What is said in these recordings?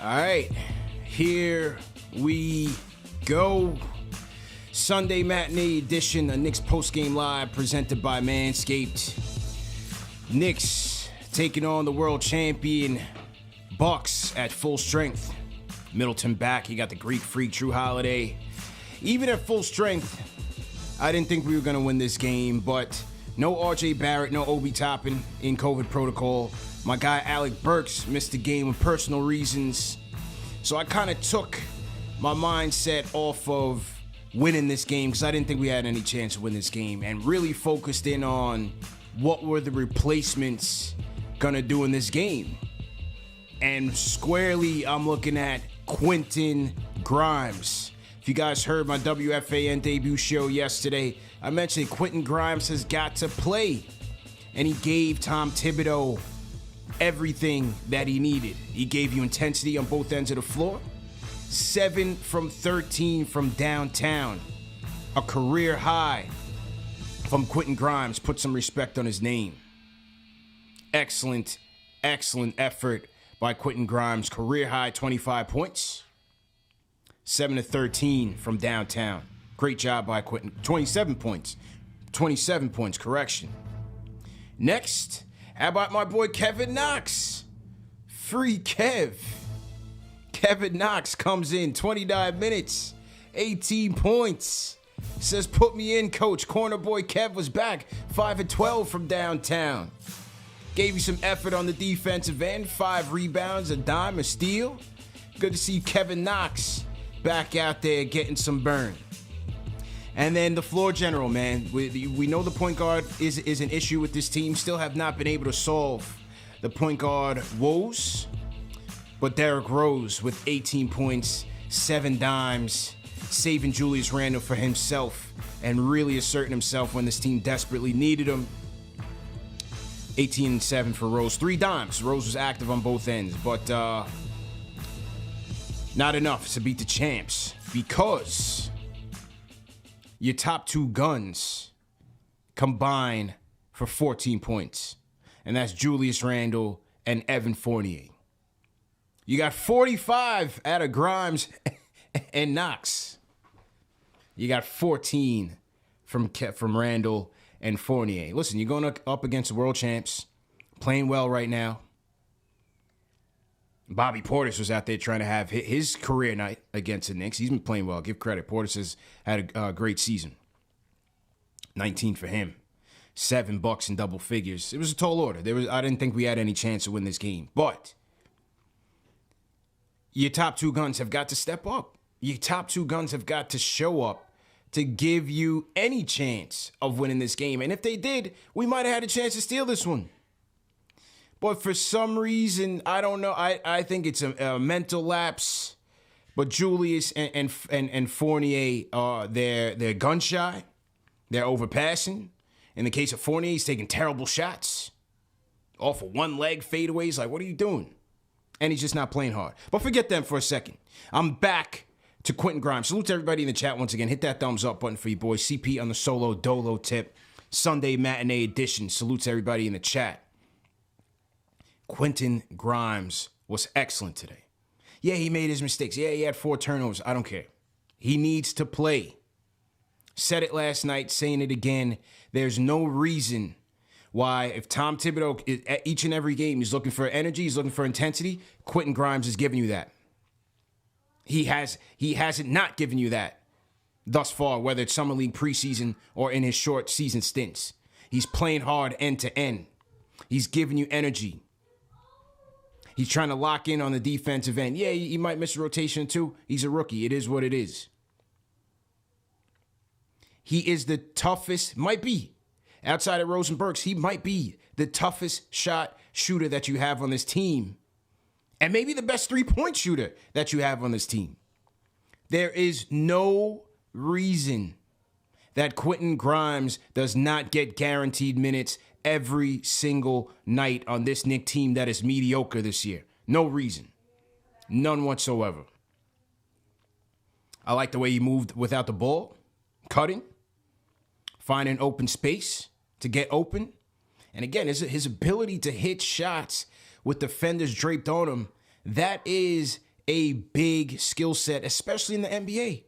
All right, here we go. Sunday matinee edition of Knicks postgame live presented by Manscaped. Knicks taking on the world champion Bucks at full strength. Middleton back. You got the Greek freak, Drew Holiday. Even at full strength, I didn't think we were going to win this game, but no RJ Barrett, no Obi Toppin in COVID protocol. My guy Alec Burks missed the game for personal reasons. So I kind of took my mindset off of winning this game because I didn't think we had any chance to win this game and really focused in on what were the replacements going to do in this game. And squarely, I'm looking at Quentin Grimes. If you guys heard my WFAN debut show yesterday, I mentioned Quentin Grimes has got to play. And he gave Tom Thibodeau everything that he needed. He gave you intensity on both ends of the floor. 7 from 13 from downtown. A career high from Quentin Grimes. Put some respect on his name. Excellent effort by Quentin Grimes. Career high 25 points. 7 to 13 from downtown. Great job by Quentin. 27 points. 27 points, correction. Next, how about my boy Kevin Knox? Free Kev. Kevin Knox comes in 29 minutes, 18 points. Says, put me in, coach. Corner boy Kev was back. 5 and 12 from downtown. Gave you some effort on the defensive end. 5 rebounds, a dime, a steal. Good to see Kevin Knox back out there getting some burn. And then the floor general, man. We know the point guard is an issue with this team. Still have not been able to solve the point guard woes. But Derrick Rose with 18 points, 7 dimes, saving Julius Randle for himself and really asserting himself when this team desperately needed him. 18 and 7 for Rose. 3 dimes. Rose was active on both ends, but not enough to beat the champs because your top 2 guns combine for 14 points. And that's Julius Randle and Evan Fournier. You got 45 out of Grimes and Knox. You got 14 from Randle and Fournier. Listen, you're going up against the world champs, playing well right now. Bobby Portis was out there trying to have his career night against the Knicks. He's been playing well. Give credit. Portis has had a great season. 19 for him. $7 in double figures. It was a tall order. I didn't think we had any chance to win this game. But your top 2 guns have got to step up. Your top 2 guns have got to show up to give you any chance of winning this game. And if they did, we might have had a chance to steal this one. But for some reason, I don't know. I think it's a mental lapse. But Julius and Fournier, they're gun shy. They're overpassing. In the case of Fournier, he's taking terrible shots. Off of one leg fadeaways. Like, what are you doing? And he's just not playing hard. But forget them for a second. I'm back to Quentin Grimes. Salute to everybody in the chat once again. Hit that thumbs up button for you boys. CP on the solo dolo tip. Sunday matinee edition. Salute to everybody in the chat. Quentin Grimes was excellent today. Yeah, he made his mistakes. Yeah, he had 4 turnovers. I don't care. He needs to play. Said it last night, saying it again. There's no reason why, if Tom Thibodeau, at each and every game, he's looking for energy, he's looking for intensity, Quentin Grimes is giving you that. He hasn't not given you that thus far, whether it's Summer League preseason or in his short season stints. He's playing hard end to end. He's giving you energy. He's trying to lock in on the defensive end. Yeah, he might miss a rotation too. He's a rookie. It is what it is. He is the toughest, might be, outside of Rosenbergs, he might be the toughest shot shooter that you have on this team. And maybe the best 3-point shooter that you have on this team. There is no reason that Quentin Grimes does not get guaranteed minutes every single night on this Knicks team that is mediocre this year. No reason. None whatsoever. I like the way he moved without the ball. Cutting. Finding open space to get open. And again, his ability to hit shots with defenders draped on him, that is a big skill set, especially in the NBA.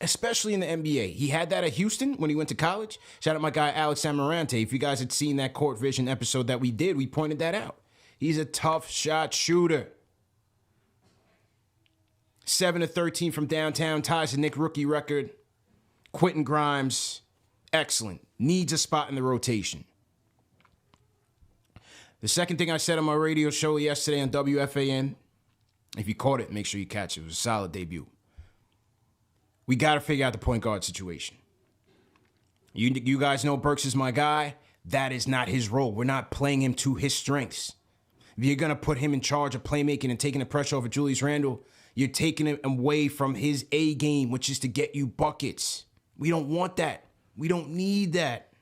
Especially in the NBA. He had that at Houston when he went to college. Shout out my guy Alex Amarante. If you guys had seen that Court Vision episode that we did, we pointed that out. He's a tough shot shooter. 7 of 13 from downtown, ties the Knicks rookie record. Quentin Grimes, excellent. Needs a spot in the rotation. The second thing I said on my radio show yesterday on WFAN, if you caught it, make sure you catch it. It was a solid debut. We got to figure out the point guard situation. You guys know Burks is my guy. That is not his role. We're not playing him to his strengths. If you're going to put him in charge of playmaking and taking the pressure off of Julius Randle, you're taking it away from his A game, which is to get you buckets. We don't want that. We don't need that.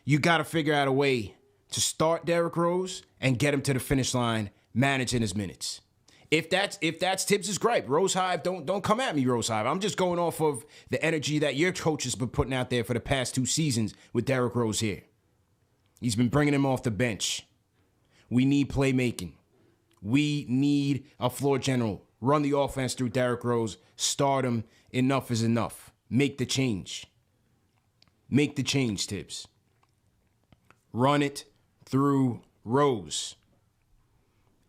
You got to figure out a way to start Derrick Rose and get him to the finish line, managing his minutes. If that's Tibbs' gripe, Rose Hive, don't come at me, Rose Hive. I'm just going off of the energy that your coach has been putting out there for the past 2 seasons with Derrick Rose here. He's been bringing him off the bench. We need playmaking. We need a floor general. Run the offense through Derrick Rose. Start him. Enough is enough. Make the change. Make the change, Tibbs. Run it through Rose.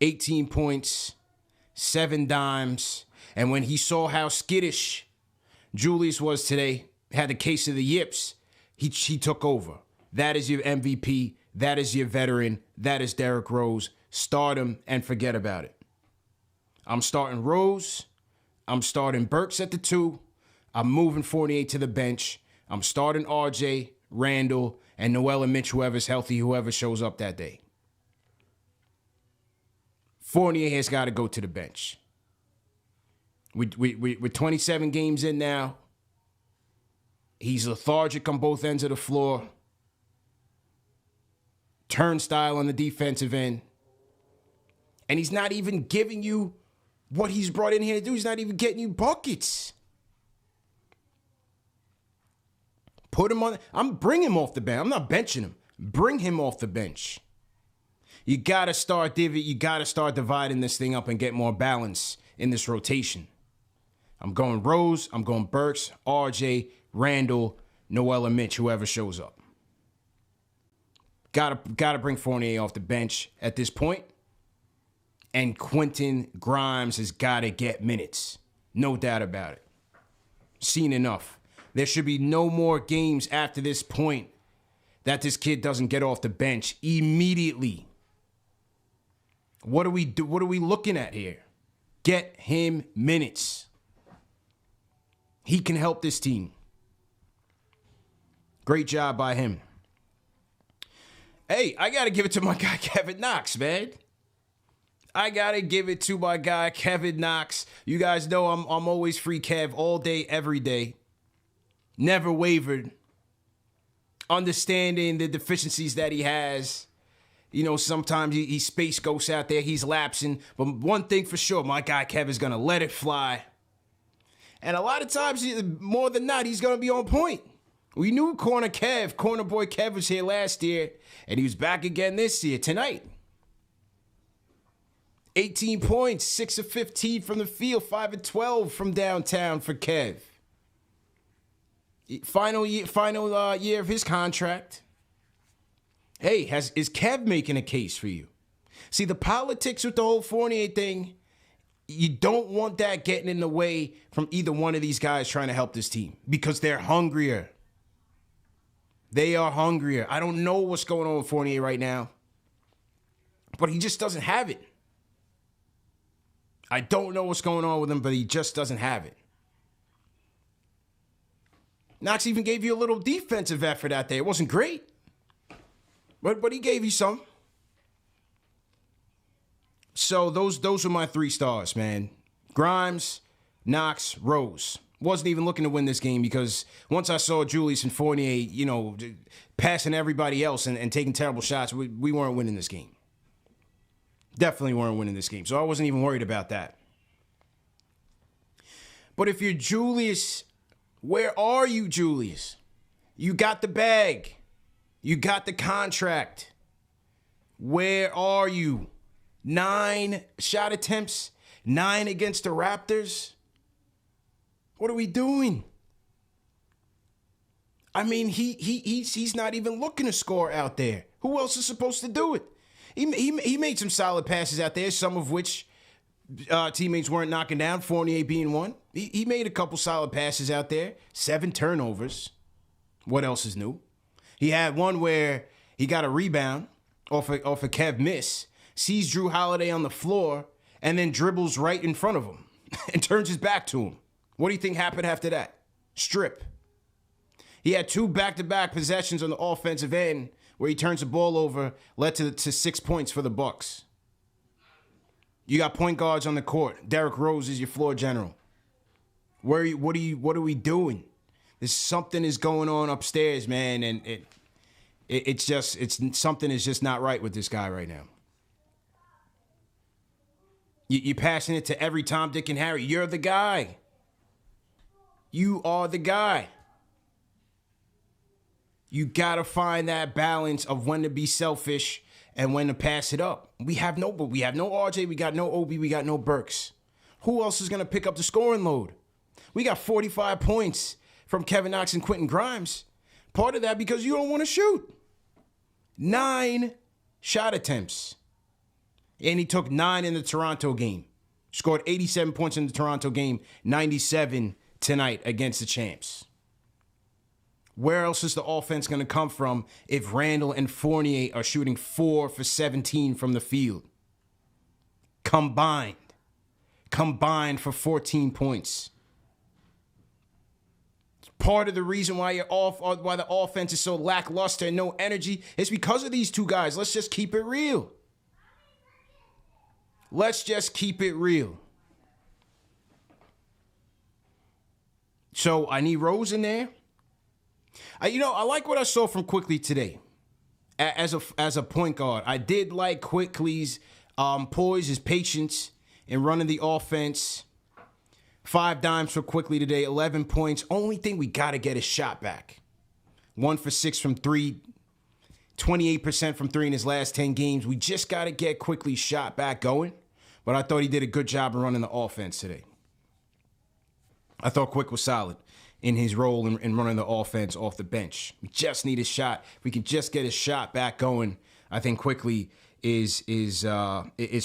18 points. 7 dimes, and when he saw how skittish Julius was today, had the case of the yips, he took over. That is your MVP. That is your veteran. That is Derrick Rose. Start him and forget about it. I'm starting Rose. I'm starting Burks at the 2. I'm moving Fournier to the bench. I'm starting RJ, Randall, and Noel and Mitch, whoever's healthy, whoever shows up that day. Fournier has got to go to the bench. We're 27 games in now. He's lethargic on both ends of the floor. Turnstile on the defensive end. And he's not even giving you what he's brought in here to do. He's not even getting you buckets. Put him on. I'm bringing him off the bench. I'm not benching him. Bring him off the bench. You got to start dividing this thing up and get more balance in this rotation. I'm going Rose, I'm going Burks, RJ, Randall, Noel, and Mitch, whoever shows up. Gotta bring Fournier off the bench at this point. And Quentin Grimes has got to get minutes. No doubt about it. Seen enough. There should be no more games after this point that this kid doesn't get off the bench immediately. What are we looking at here? Get him minutes. He can help this team. Great job by him. Hey, I got to give it to my guy Kevin Knox, man. I got to give it to my guy Kevin Knox. You guys know I'm always free Kev all day, every day. Never wavered. Understanding the deficiencies that he has. You know, sometimes he's space ghosts out there. He's lapsing. But one thing for sure, my guy Kev is going to let it fly. And a lot of times, more than not, he's going to be on point. We knew Corner Boy Kev was here last year. And he was back again this year, tonight. 18 points, 6 of 15 from the field, 5 of 12 from downtown for Kev. Final year of his contract. Hey, is Kev making a case for you? See, the politics with the whole Fournier thing, you don't want that getting in the way from either one of these guys trying to help this team because they're hungrier. They are hungrier. I don't know what's going on with Fournier right now, but he just doesn't have it. I don't know what's going on with him, but he just doesn't have it. Knox even gave you a little defensive effort out there. It wasn't great. But he gave you some. So those are my 3 stars, man. Grimes, Knox, Rose. Wasn't even looking to win this game because once I saw Julius and Fournier, you know, passing everybody else and taking terrible shots, we weren't winning this game. Definitely weren't winning this game. So I wasn't even worried about that. But if you're Julius, where are you, Julius? You got the bag. You got the contract. Where are you? 9 shot attempts, 9 against the Raptors. What are we doing? I mean, he's not even looking to score out there. Who else is supposed to do it? He made some solid passes out there, some of which teammates weren't knocking down, Fournier being one. He made a couple solid passes out there, 7 turnovers. What else is new? He had one where he got a rebound off a Kev miss, sees Drew Holiday on the floor, and then dribbles right in front of him and turns his back to him. What do you think happened after that? Strip. He had 2 back-to-back possessions on the offensive end where he turns the ball over, led to 6 points for the Bucks. You got point guards on the court. Derrick Rose is your floor general. What are we doing? There's something is going on upstairs, man, and something is just not right with this guy right now. You're passing it to every Tom, Dick, and Harry. You're the guy. You are the guy. You got to find that balance of when to be selfish and when to pass it up. We have no RJ, we got no Obi, we got no Burks. Who else is going to pick up the scoring load? We got 45 points from Kevin Knox and Quentin Grimes. Part of that because you don't want to shoot. 9 shot attempts. And he took 9 in the Toronto game. Scored 87 points in the Toronto game, 97 tonight against the champs. Where else is the offense going to come from if Randall and Fournier are shooting 4 for 17 from the field? Combined for 14 points. Part of the reason why why the offense is so lackluster and no energy is because of these 2 guys. Let's just keep it real. Let's just keep it real. So I need Rose in there. I like what I saw from Quickly today as a point guard. I did like Quickly's poise, his patience in running the offense. 5 dimes for Quickly today, 11 points. Only thing we got to get is shot back. 1 for 6 from 3, 28% from 3 in his last 10 games. We just got to get Quickly's shot back going. But I thought he did a good job of running the offense today. I thought Quick was solid in his role in running the offense off the bench. We just need a shot. If we can just get his shot back going, I think Quickly is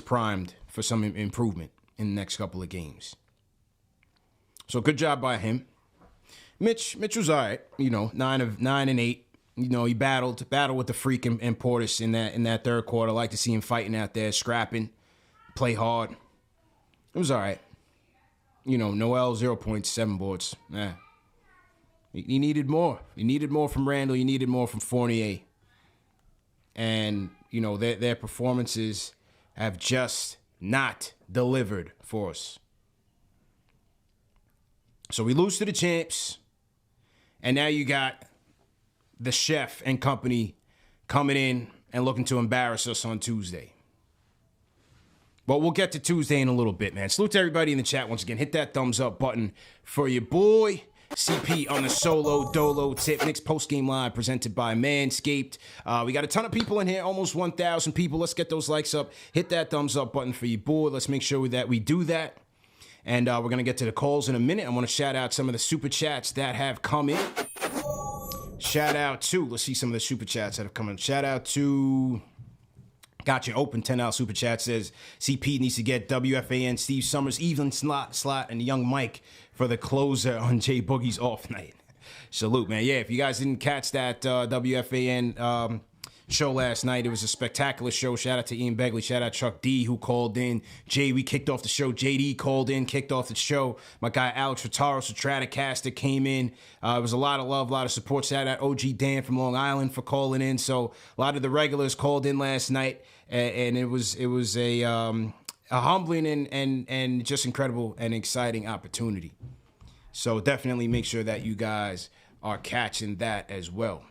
primed for some improvement in the next couple of games. So good job by him. Mitch was all right. 9 and 8. He battled with the freak and Portis in that third quarter. I like to see him fighting out there, scrapping, play hard. It was all right. Noel, 0 points, 7 boards. He needed more. He needed more from Randall. He needed more from Fournier. And, their performances have just not delivered for us. So we lose to the champs. And now you got the chef and company coming in and looking to embarrass us on Tuesday. But we'll get to Tuesday in a little bit, man. Salute to everybody in the chat once again. Hit that thumbs up button for your boy CP on the solo dolo tip. Knicks postgame live presented by Manscaped. We got a ton of people in here, almost 1,000 people. Let's get those likes up. Hit that thumbs up button for your boy. Let's make sure that we do that. And we're going to get to the calls in a minute. I want to shout out some of the super chats that have come in. Shout out to, let's see some of the super chats that have come in. Shout out to, got your open $10 super chat, says CP needs to get WFAN, Steve Summers, Evelyn Slot, and young Mike for the closer on Jay Boogie's off night. Salute, man. Yeah, if you guys didn't catch that WFAN show last night, it was a spectacular show. Shout out to Ian Begley. Shout out Chuck D, who called in. Jay, we kicked off the show. JD called in, kicked off the show. My guy Alex Rotaro, Stratocaster came in. It was a lot of love, a lot of support. Shout out OG Dan from Long Island for calling in. So a lot of the regulars called in last night, and it was a humbling and just incredible and exciting opportunity. So definitely make sure that you guys are catching that as well.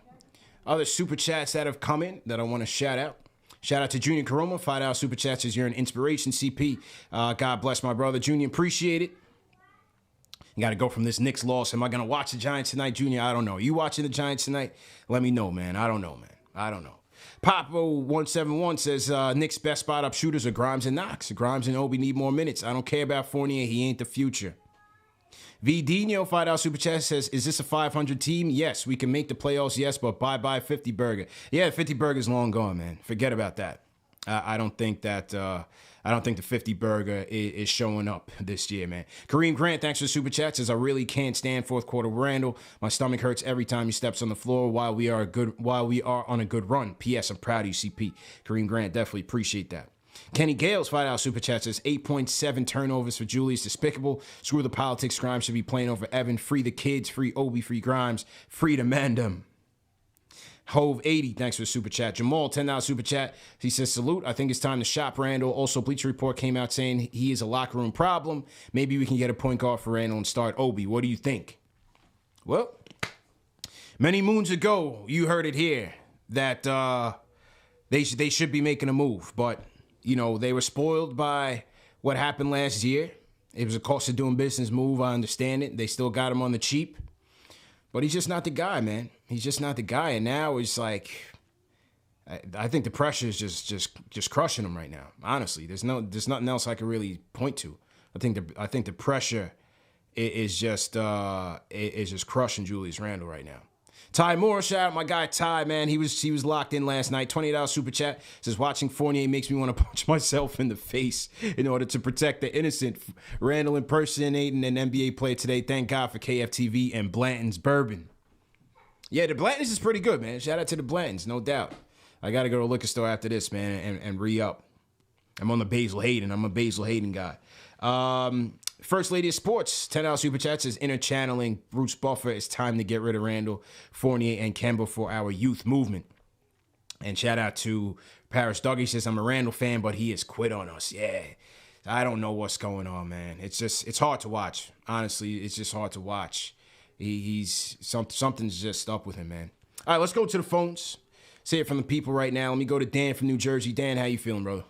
Other super chats that have come in that I want to shout out. Shout out to Junior Caroma. $5 super chats says you're an inspiration, CP. God bless my brother, Junior. Appreciate it. You got to go from this Knicks loss. Am I going to watch the Giants tonight, Junior? I don't know. You watching the Giants tonight? Let me know, man. I don't know, man. I don't know. Papo171 says Knicks' best spot-up shooters are Grimes and Knox. Grimes and Obi need more minutes. I don't care about Fournier. He ain't the future. V. Dino, $5 Super Chat, says, is this a 500 team? Yes. We can make the playoffs, yes, but bye-bye 50 Burger. Yeah, 50 Burger's long gone, man. Forget about that. I don't think the 50 Burger is showing up this year, man. Kareem Grant, thanks for the Super Chat, says, I really can't stand fourth quarter Randall. My stomach hurts every time he steps on the floor while we are on a good run. P.S. I'm proud of you, CP. Kareem Grant, definitely appreciate that. Kenny Gales, $5 Super Chat, says 8.7 turnovers for Julius. Despicable. Screw the politics. Grimes should be playing over Evan. Free the kids. Free Obi. Free Grimes. Free the Mandem. Hove 80, thanks for the Super Chat. Jamal, $10 Super Chat. He says, salute. I think it's time to shop Randall. Also, Bleacher Report came out saying he is a locker room problem. Maybe we can get a point guard for Randall and start Obi. What do you think? Well, many moons ago, you heard it here that they should be making a move, but you know, they were spoiled by what happened last year. It was a cost of doing business move. I understand it. They still got him on the cheap. But he's just not the guy, man. He's just not the guy. And now it's like, I think the pressure is just crushing him right now. Honestly, there's nothing else I can really point to. I think the pressure is just crushing Julius Randle right now. Ty Moore, shout out my guy Ty, man. He was locked in last night. $20 Super Chat says, watching Fournier makes me want to punch myself in the face in order to protect the innocent. Randall impersonating an NBA player today. Thank God for KFTV and Blanton's Bourbon. Yeah, the Blanton's is pretty good, man. Shout out to the Blanton's, no doubt. I got to go to a liquor store after this, man, and re-up. I'm on the Basil Hayden. I'm a Basil Hayden guy. First Lady of Sports, $10 Super Chat says, inner channeling Bruce Buffer. It's time to get rid of Randall, Fournier, and Kemba for our youth movement. And shout out to Paris Dougie. Says, I'm a Randall fan, but he has quit on us. Yeah, I don't know what's going on, man. It's hard to watch. Honestly, it's just hard to watch. Something's just up with him, man. All right, let's go to the phones. Say it from the people right now. Let me go to Dan from New Jersey. Dan, how you feeling, brother?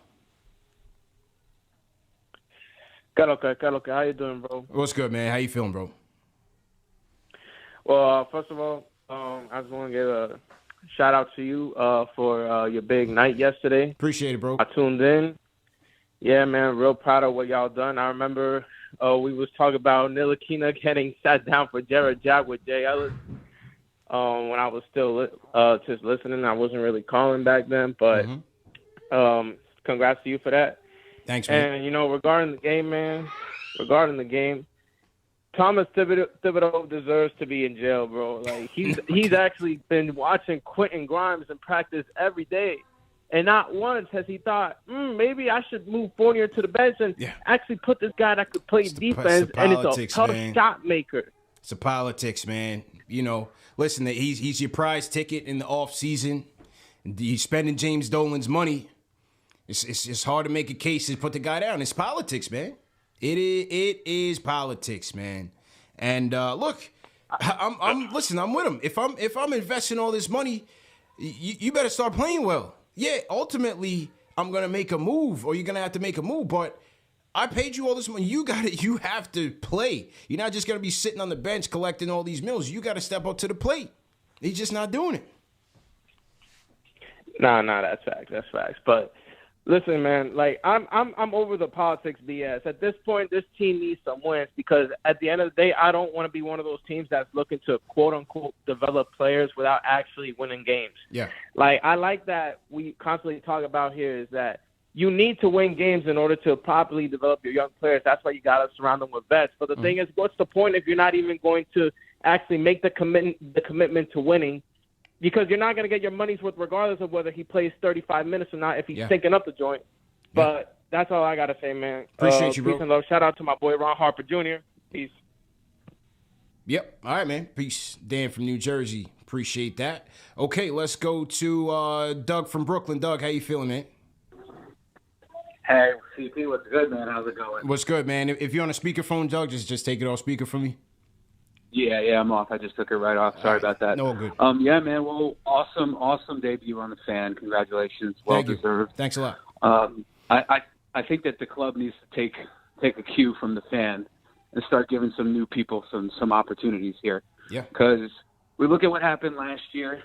Okay. How you doing, bro? What's good, man? How you feeling, bro? Well, first of all, I just want to give a shout out to you for your big night yesterday. Appreciate it, bro. I tuned in. Yeah, man, real proud of what y'all done. I remember we was talking about Ntilikina getting sat down for Jared Jack with Jay Ellis when I was still just listening. I wasn't really calling back then, but congrats to you for that. Thanks, man. And, you know, regarding the game, Thomas Thibodeau deserves to be in jail, bro. Like, he's actually been watching Quentin Grimes in practice every day. And not once has he thought, maybe I should move Fournier to the bench and actually put this guy that could play defense, and it's a tough shot maker. It's a politics, man. You know, listen, he's your prize ticket in the offseason. He's spending James Dolan's money. It's hard to make a case to put the guy down. It's politics, man. It is politics, man. And look, I'm with him. If I'm investing all this money, you better start playing well. Yeah, ultimately I'm gonna make a move, or you're gonna have to make a move. But I paid you all this money. You have to play. You're not just gonna be sitting on the bench collecting all these mills. You got to step up to the plate. He's just not doing it. Nah, that's facts. That's facts. But listen, man, like I'm over the politics BS. At this point, this team needs some wins, because at the end of the day, I don't want to be one of those teams that's looking to quote unquote develop players without actually winning games. Yeah. Like, I like that we constantly talk about here is that you need to win games in order to properly develop your young players. That's why you got to surround them with vets. But the thing is, what's the point if you're not even going to actually make the commitment to winning? Because you're not going to get your money's worth regardless of whether he plays 35 minutes or not if he's stinking up the joint. But that's all I got to say, man. Appreciate you, bro. Peace and love. Shout out to my boy Ron Harper Jr. Peace. Yep. All right, man. Peace. Dan from New Jersey. Appreciate that. Okay, let's go to Doug from Brooklyn. Doug, how you feeling, man? Hey, CP, what's good, man? How's it going? What's good, man? If you're on a speakerphone, Doug, just take it off speaker for me. Yeah, I'm off. I just took it right off. Sorry about that. No, good. Yeah, man. Well, awesome debut on the Fan. Congratulations. Well deserved. Thanks a lot. I think that the club needs to take a cue from the Fan and start giving some new people some opportunities here. Yeah. Because we look at what happened last year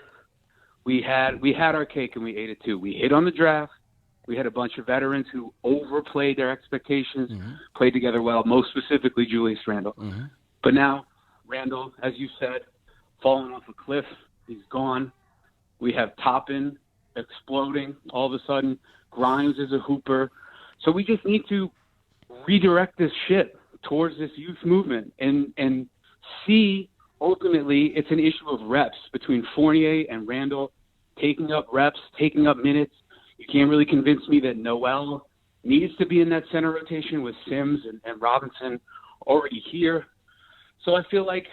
we had our cake and we ate it too. We hit on the draft. We had a bunch of veterans who overplayed their expectations, played together well, most specifically Julius Randle. But now Randle, as you said, falling off a cliff. He's gone. We have Toppin exploding all of a sudden. Grimes is a hooper. So we just need to redirect this shit towards this youth movement and see, ultimately, it's an issue of reps between Fournier and Randle, taking up reps, taking up minutes. You can't really convince me that Noel needs to be in that center rotation with Sims and Robinson already here. So I feel like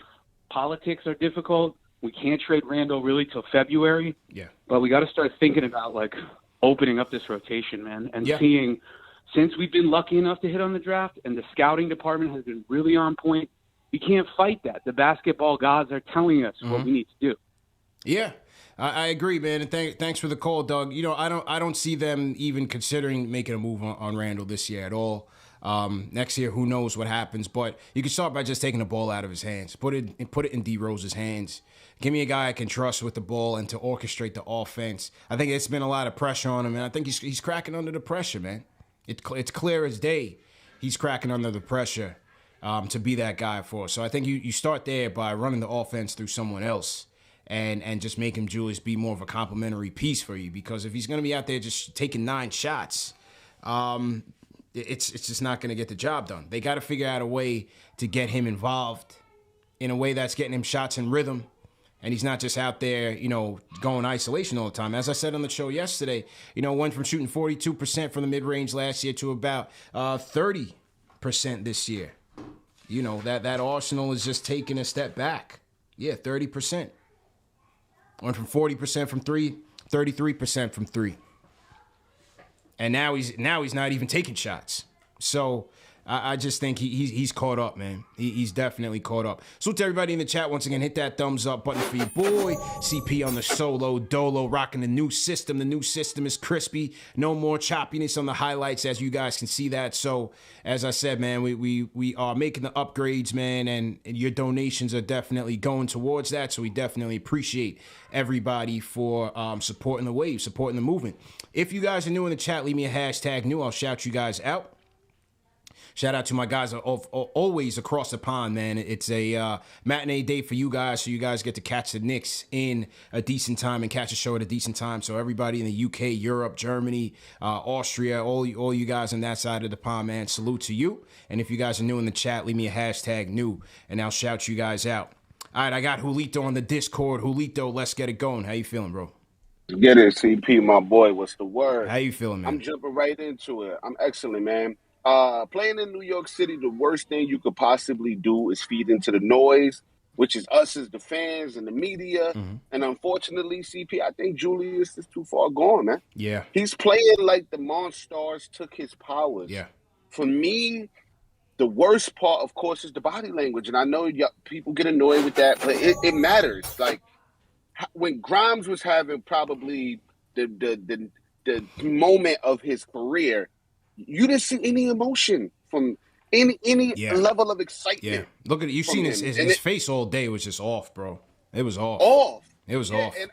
politics are difficult. We can't trade Randle really till February. Yeah. But we got to start thinking about, like, opening up this rotation, man, and seeing, since we've been lucky enough to hit on the draft and the scouting department has been really on point, we can't fight that. The basketball gods are telling us what we need to do. Yeah. I agree, man, and thanks for the call, Doug. You know, I don't see them even considering making a move on Randle this year at all. Next year, who knows what happens? But you can start by just taking the ball out of his hands, put it in D Rose's hands. Give me a guy I can trust with the ball and to orchestrate the offense. I think it's been a lot of pressure on him, and I think he's cracking under the pressure, man. It's clear as day he's cracking under the pressure to be that guy for us. So I think you start there by running the offense through someone else. And just make him, Julius, be more of a complimentary piece for you. Because if he's going to be out there just taking 9 shots, it's just not going to get the job done. They got to figure out a way to get him involved in a way that's getting him shots in rhythm. And he's not just out there, you know, going isolation all the time. As I said on the show yesterday, you know, went from shooting 42% from the mid-range last year to about 30% this year. You know, that arsenal is just taking a step back. Yeah, 30%. Went from 40% from 3, 33% from 3. And now he's not even taking shots. So I just think he's caught up, man. He's definitely caught up. So to everybody in the chat, once again, hit that thumbs up button for your boy. CP on the solo dolo, rocking the new system. The new system is crispy. No more choppiness on the highlights, as you guys can see that. So as I said, man, we are making the upgrades, man, and your donations are definitely going towards that. So we definitely appreciate everybody for supporting the wave, supporting the movement. If you guys are new in the chat, leave me a hashtag new. I'll shout you guys out. Shout out to my guys always across the pond, man. It's a matinee day for you guys, so you guys get to catch the Knicks in a decent time and catch a show at a decent time. So everybody in the UK, Europe, Germany, Austria, all you guys on that side of the pond, man, salute to you. And if you guys are new in the chat, leave me a hashtag new, and I'll shout you guys out. All right, I got Julito on the Discord. Julito, let's get it going. How you feeling, bro? Get it, CP, my boy. What's the word? How you feeling, man? I'm jumping right into it. I'm excellent, man. Playing in New York City, the worst thing you could possibly do is feed into the noise, which is us as the fans and the media. And unfortunately, CP, I think Julius is too far gone, man. Yeah. He's playing like the Monstars took his powers. Yeah. For me, the worst part, of course, is the body language. And I know people get annoyed with that, but it matters. Like, when Grimes was having probably the moment of his career, you didn't see any emotion from any level of excitement. Yeah, look at it. You've seen his face all day was just off, bro. It was off. It was off. And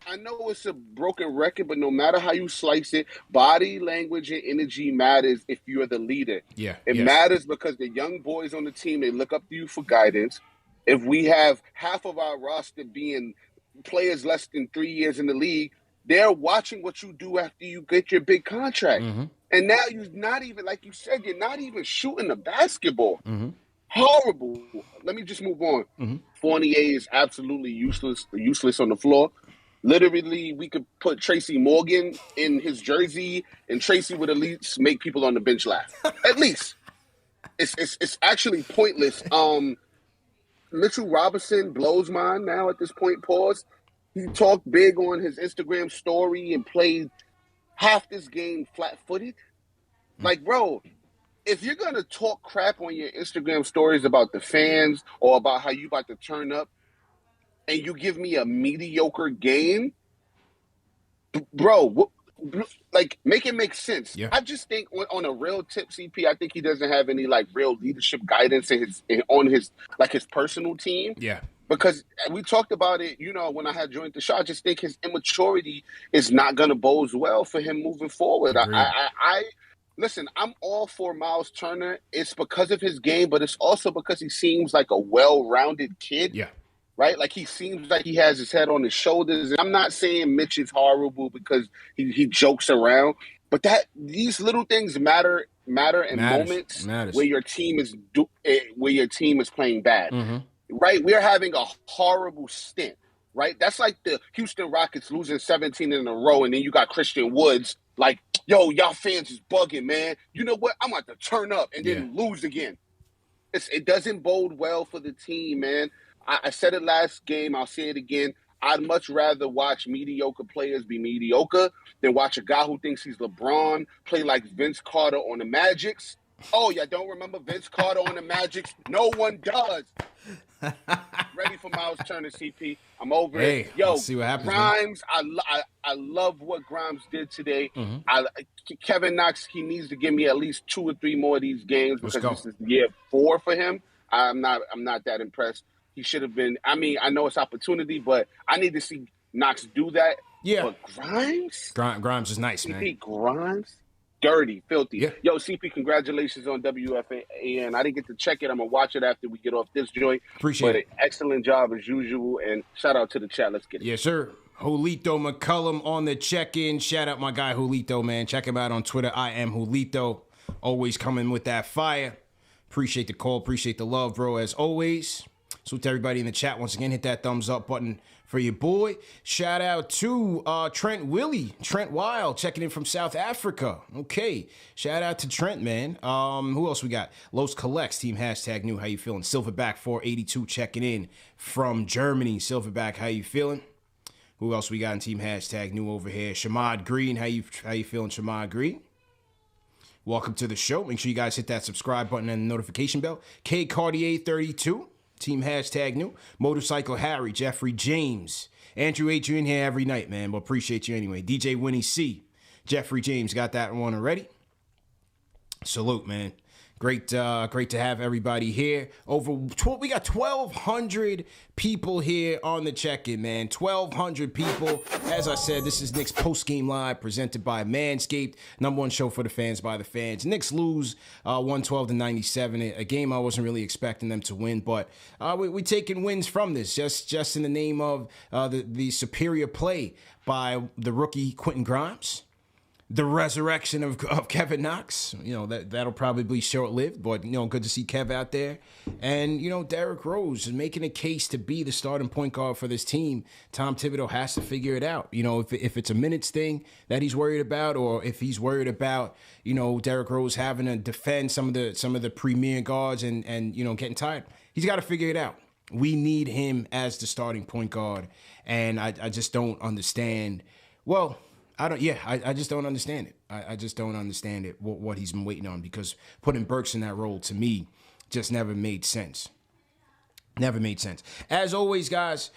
I know it's a broken record, but no matter how you slice it, body language and energy matters if you're the leader. Yeah, it matters because the young boys on the team, they look up to you for guidance. If we have half of our roster being players less than 3 years in the league, they're watching what you do after you get your big contract. And now you're not even, like you said, you're not even shooting the basketball. Horrible. Let me just move on. Fournier is absolutely useless on the floor. Literally, we could put Tracy Morgan in his jersey, and Tracy would at least make people on the bench laugh. At least. It's actually pointless. Mitchell Robinson blows mine now at this point. Pause. He talked big on his Instagram story and played half this game flat-footed. Like, bro, if you're going to talk crap on your Instagram stories about the fans or about how you about to turn up and you give me a mediocre game, bro, like, make it make sense. Yeah. I just think on a real tip, CP, I think he doesn't have any, like, real leadership guidance on his personal team. Yeah. Because we talked about it, when I had joined the show. I just think his immaturity is not going to bode well for him moving forward. Listen, I'm all for Miles Turner. It's because of his game, but it's also because he seems like a well-rounded kid. Yeah. Right? Like, he seems like he has his head on his shoulders. And I'm not saying Mitch is horrible because he jokes around, but these little things matter in moments where your team is playing bad. Mm-hmm. Right? We're having a horrible stint, right? That's like the Houston Rockets losing 17 in a row, and then you got Christian Woods like, yo, y'all fans is bugging, man. You know what? I'm about to turn up and then lose again. It doesn't bode well for the team, man. I said it last game. I'll say it again. I'd much rather watch mediocre players be mediocre than watch a guy who thinks he's LeBron play like Vince Carter on the Magics. Oh, y'all don't remember Vince Carter on the Magics? No one does. Ready for Miles Turner, CP. I'm over it. Yo, let's see what happens, Grimes, I love what Grimes did today. Mm-hmm. Kevin Knox, he needs to give me at least 2 or 3 more of these games because this is year 4 for him. I'm not that impressed. He should have been. I mean, I know it's opportunity, but I need to see Knox do that. Yeah. But Grimes? Grimes is nice, man. CP Grimes? Dirty, filthy. Yeah. Yo, CP, congratulations on WFAN. I didn't get to check it. I'm going to watch it after we get off this joint. Appreciate it. Excellent job as usual. And shout out to the chat. Let's get it. Yes, sir. Julito McCullum on the check-in. Shout out my guy Julito, man. Check him out on Twitter. I am Julito. Always coming with that fire. Appreciate the call. Appreciate the love, bro, as always. So to everybody in the chat, once again, hit that thumbs up button for your boy. Shout out to Trent Wild, checking in from South Africa. Okay. Shout out to Trent, man. Who else we got? Los Collects, team #new. How you feeling? Silverback 482 checking in from Germany. Silverback, how you feeling? Who else we got in team #new over here? Shamad Green, how you feeling, Shamad Green? Welcome to the show. Make sure you guys hit that subscribe button and the notification bell. K Cartier 32. Team #new. Motorcycle Harry, Jeffrey James. Andrew H, you in here every night, man, but appreciate you anyway. DJ Winnie C. Jeffrey James, got that one already. Salute, man. Great to have everybody here. We got 1,200 people here on the check-in, man. 1,200 people. As I said, this is Knicks Post-Game Live presented by Manscaped. #1 show for the fans by the fans. Knicks lose 112-97. A game I wasn't really expecting them to win, but we taking wins from this just in the name of the superior play by the rookie Quentin Grimes. The resurrection of Kevin Knox, that'll probably be short-lived, but, good to see Kev out there. And, Derrick Rose is making a case to be the starting point guard for this team. Tom Thibodeau has to figure it out. If it's a minutes thing that he's worried about, or if he's worried about, Derrick Rose having to defend some of the premier guards and getting tired, he's got to figure it out. We need him as the starting point guard, and I just don't understand. Well, I just don't understand it. I just don't understand it, what he's been waiting on, because putting Burks in that role, to me, just never made sense. Never made sense. As always, guys,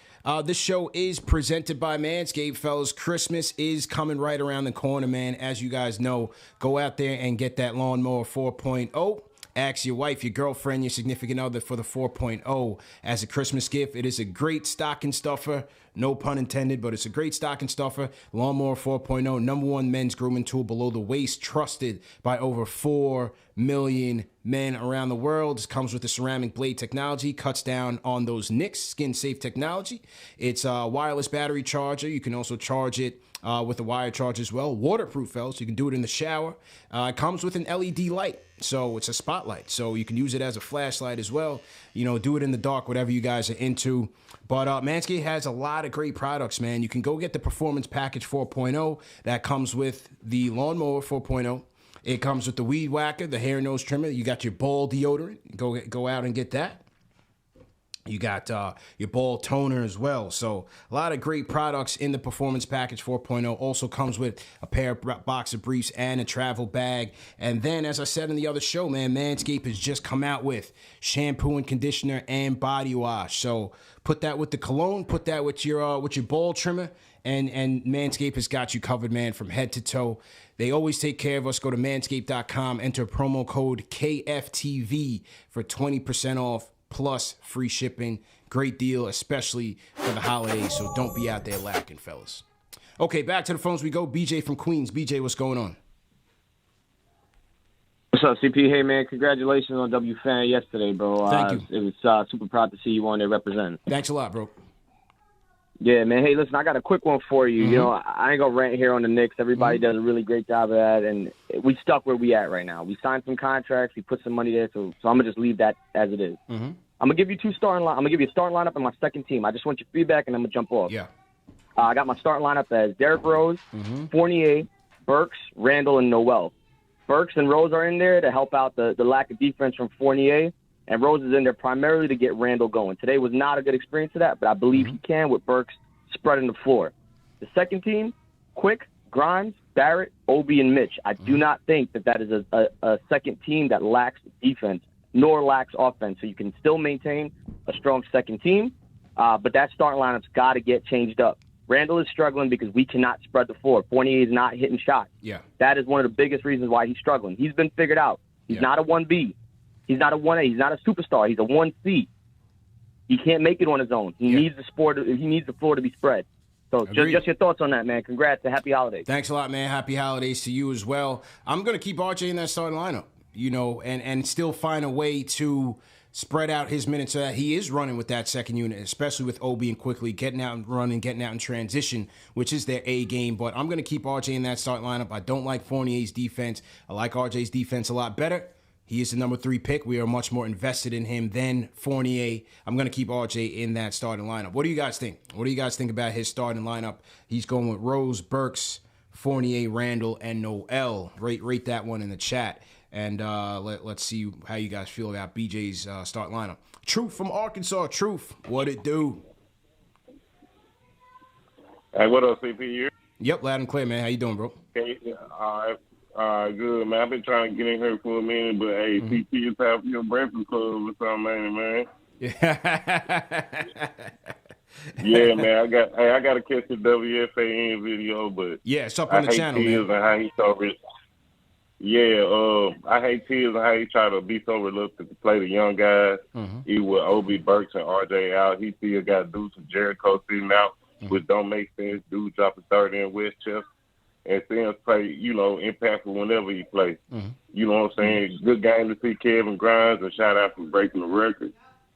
this show is presented by Manscaped, fellas. Christmas is coming right around the corner, man. As you guys know, go out there and get that Lawnmower 4.0. Ask your wife, your girlfriend, your significant other for the 4.0 as a Christmas gift. It is a great stocking stuffer. No pun intended, but it's a great stocking stuffer. Lawnmower 4.0, #1 men's grooming tool below the waist, trusted by over 4 million men around the world. It comes with the ceramic blade technology, cuts down on those nicks, skin-safe technology. It's a wireless battery charger. You can also charge it with a wire charge as well. Waterproof, fellas. You can do it in the shower. It comes with an LED light, so it's a spotlight. So you can use it as a flashlight as well. Do it in the dark, whatever you guys are into. But Manscaped has a lot of great products, man. You can go get the Performance Package 4.0 that comes with the Lawnmower 4.0. It comes with the Weed Whacker, the hair nose trimmer. You got your ball deodorant. Go out and get that. You got your ball toner as well. So a lot of great products in the Performance Package 4.0. Also comes with a pair of boxer briefs and a travel bag. And then, as I said in the other show, man, Manscaped has just come out with shampoo and conditioner and body wash. So put that with the cologne, put that with your ball trimmer, and Manscaped has got you covered, man, from head to toe. They always take care of us. Go to manscaped.com, enter promo code KFTV for 20% off. Plus free shipping. Great deal, especially for the holidays, so don't be out there lacking, fellas. Okay, back to the phones we go. BJ from Queens. BJ, what's going on? What's up, CP? Hey, man, congratulations on WFan yesterday, bro. Thank you. It was super proud to see you on there representing. Thanks a lot, bro. Yeah, man. Hey, listen, I got a quick one for you. You know, I ain't going to rant here on the Knicks. Everybody does a really great job of that, and we stuck where we at right now. We signed some contracts. We put some money there, so I'm going to just leave that as it is. I'm going to give you I'm going to give you a starting lineup and my second team. I just want your feedback, and I'm going to jump off. Yeah. I got my starting lineup as Derrick Rose, Fournier, Burks, Randall, and Noel. Burks and Rose are in there to help out the lack of defense from Fournier, and Rose is in there primarily to get Randall going. Today was not a good experience for that, but I believe he can with Burks spreading the floor. The second team, Quick, Grimes, Barrett, Obi, and Mitch. I do not think that is a second team that lacks defense nor lacks offense, so you can still maintain a strong second team, but that starting lineup's got to get changed up. Randall is struggling because we cannot spread the floor. Fournier is not hitting shots. Yeah. That is one of the biggest reasons why he's struggling. He's been figured out. He's not a 1B. He's not a 1A. He's not a superstar. He's a 1C. He can't make it on his own. He needs the floor to be spread. So just your thoughts on that, man. Congrats and happy holidays. Thanks a lot, man. Happy holidays to you as well. I'm going to keep RJ in that starting lineup, and still find a way to spread out his minutes so that he is running with that second unit, especially with Obi and quickly getting out and running, getting out in transition, which is their A game. But I'm going to keep RJ in that starting lineup. I don't like Fournier's defense. I like RJ's defense a lot better. He is the number 3 pick. We are much more invested in him than Fournier. I'm going to keep RJ in that starting lineup. What do you guys think? What do you guys think about his starting lineup? He's going with Rose, Burks, Fournier, Randall, and Noel. Rate that one in the chat. And let's see how you guys feel about BJ's start lineup. Truth from Arkansas. Truth, what it do? Hey, what up, CP? Yep, loud and clear, man. How you doing, bro? Okay, good, man. I've been trying to get in here for a minute, but hey, CP, it's time for your breakfast club or something, man. Yeah, man. I got to catch the WFAN video, but yeah, it's up on the channel, man. And how he so rich. Yeah, I hate Tibbs and how he try to be so reluctant to play the young guys. He with Obi, Burks, and RJ out. He still got dudes from Jericho sitting out, which don't make sense. Dude dropping 30 in Westchester. And Sims play, impactful whenever he plays. You know what I'm saying? Good game to see Kevin Grimes, and shout out for breaking the record.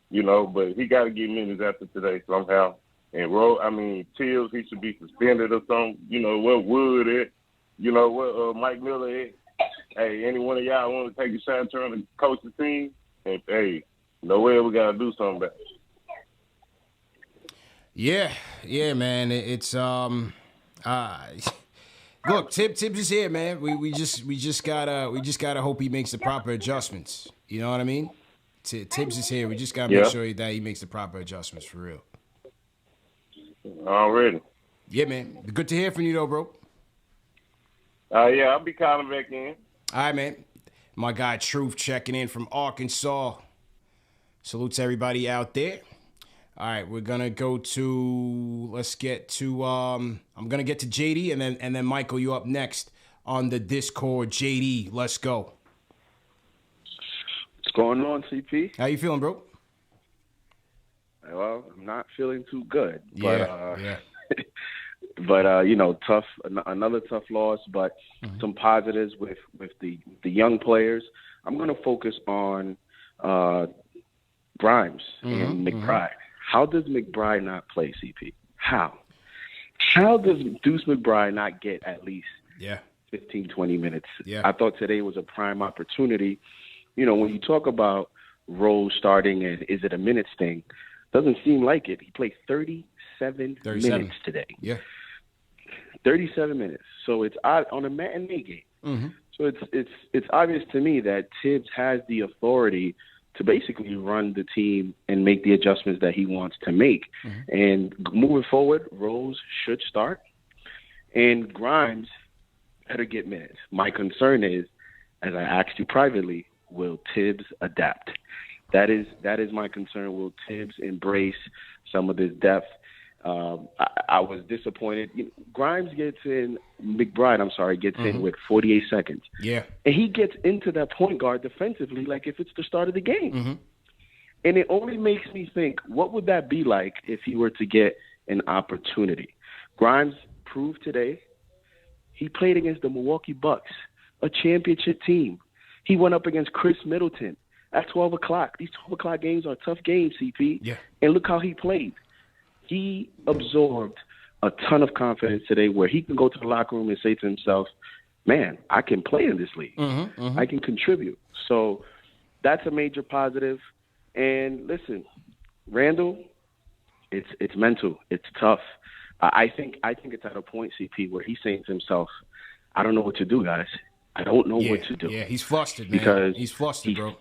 But he got to get minutes after today somehow. And Tibbs, he should be suspended or something. What Wood at? What Mike Miller at? Hey, any one of y'all want to take a shot turn to coach the team? And hey, no way we got to do something about it. Yeah, man. It's look, Tibbs is here, man. We just gotta hope he makes the proper adjustments. You know what I mean? Tibbs is here. We just gotta make sure that he makes the proper adjustments for real. Already. Yeah, man. Good to hear from you, though, bro. Yeah, I'll be calling back in. All right, man. My guy Truth checking in from Arkansas. Salutes everybody out there. All right, we're gonna go to. Let's get to. I'm gonna get to JD and then Michael, you up next on the Discord. JD, let's go. What's going on, CP? How you feeling, bro? Well, I'm not feeling too good. Yeah. But tough. Another tough loss, but some positives with the young players. I'm going to focus on Grimes and McBride. How does McBride not play, CP? How does Deuce McBride not get at least 15, 20 minutes? Yeah. I thought today was a prime opportunity. When you talk about Rose starting and is it a minutes thing, doesn't seem like it. He played 37 minutes today. Yeah. 37 minutes. So it's on a matinee game. So it's obvious to me that Tibbs has the authority to basically run the team and make the adjustments that he wants to make. And moving forward, Rose should start. And Grimes better get minutes. My concern is, as I asked you privately, will Tibbs adapt? That is my concern. Will Tibbs embrace some of this depth? I was disappointed. Grimes gets in with 48 seconds. Yeah. And he gets into that point guard defensively like if it's the start of the game. And it only makes me think, what would that be like if he were to get an opportunity? Grimes proved today he played against the Milwaukee Bucks, a championship team. He went up against Chris Middleton at 12 o'clock. These 12 o'clock games are tough games, CP. Yeah. And look how he played. He absorbed a ton of confidence today where he can go to the locker room and say to himself, man, I can play in this league. I can contribute. So that's a major positive. And listen, Randall, it's mental. It's tough. I think it's at a point, CP, where he's saying to himself, I don't know what to do, guys. I don't know what to do. Yeah, he's flustered, man. Because he's flustered, bro.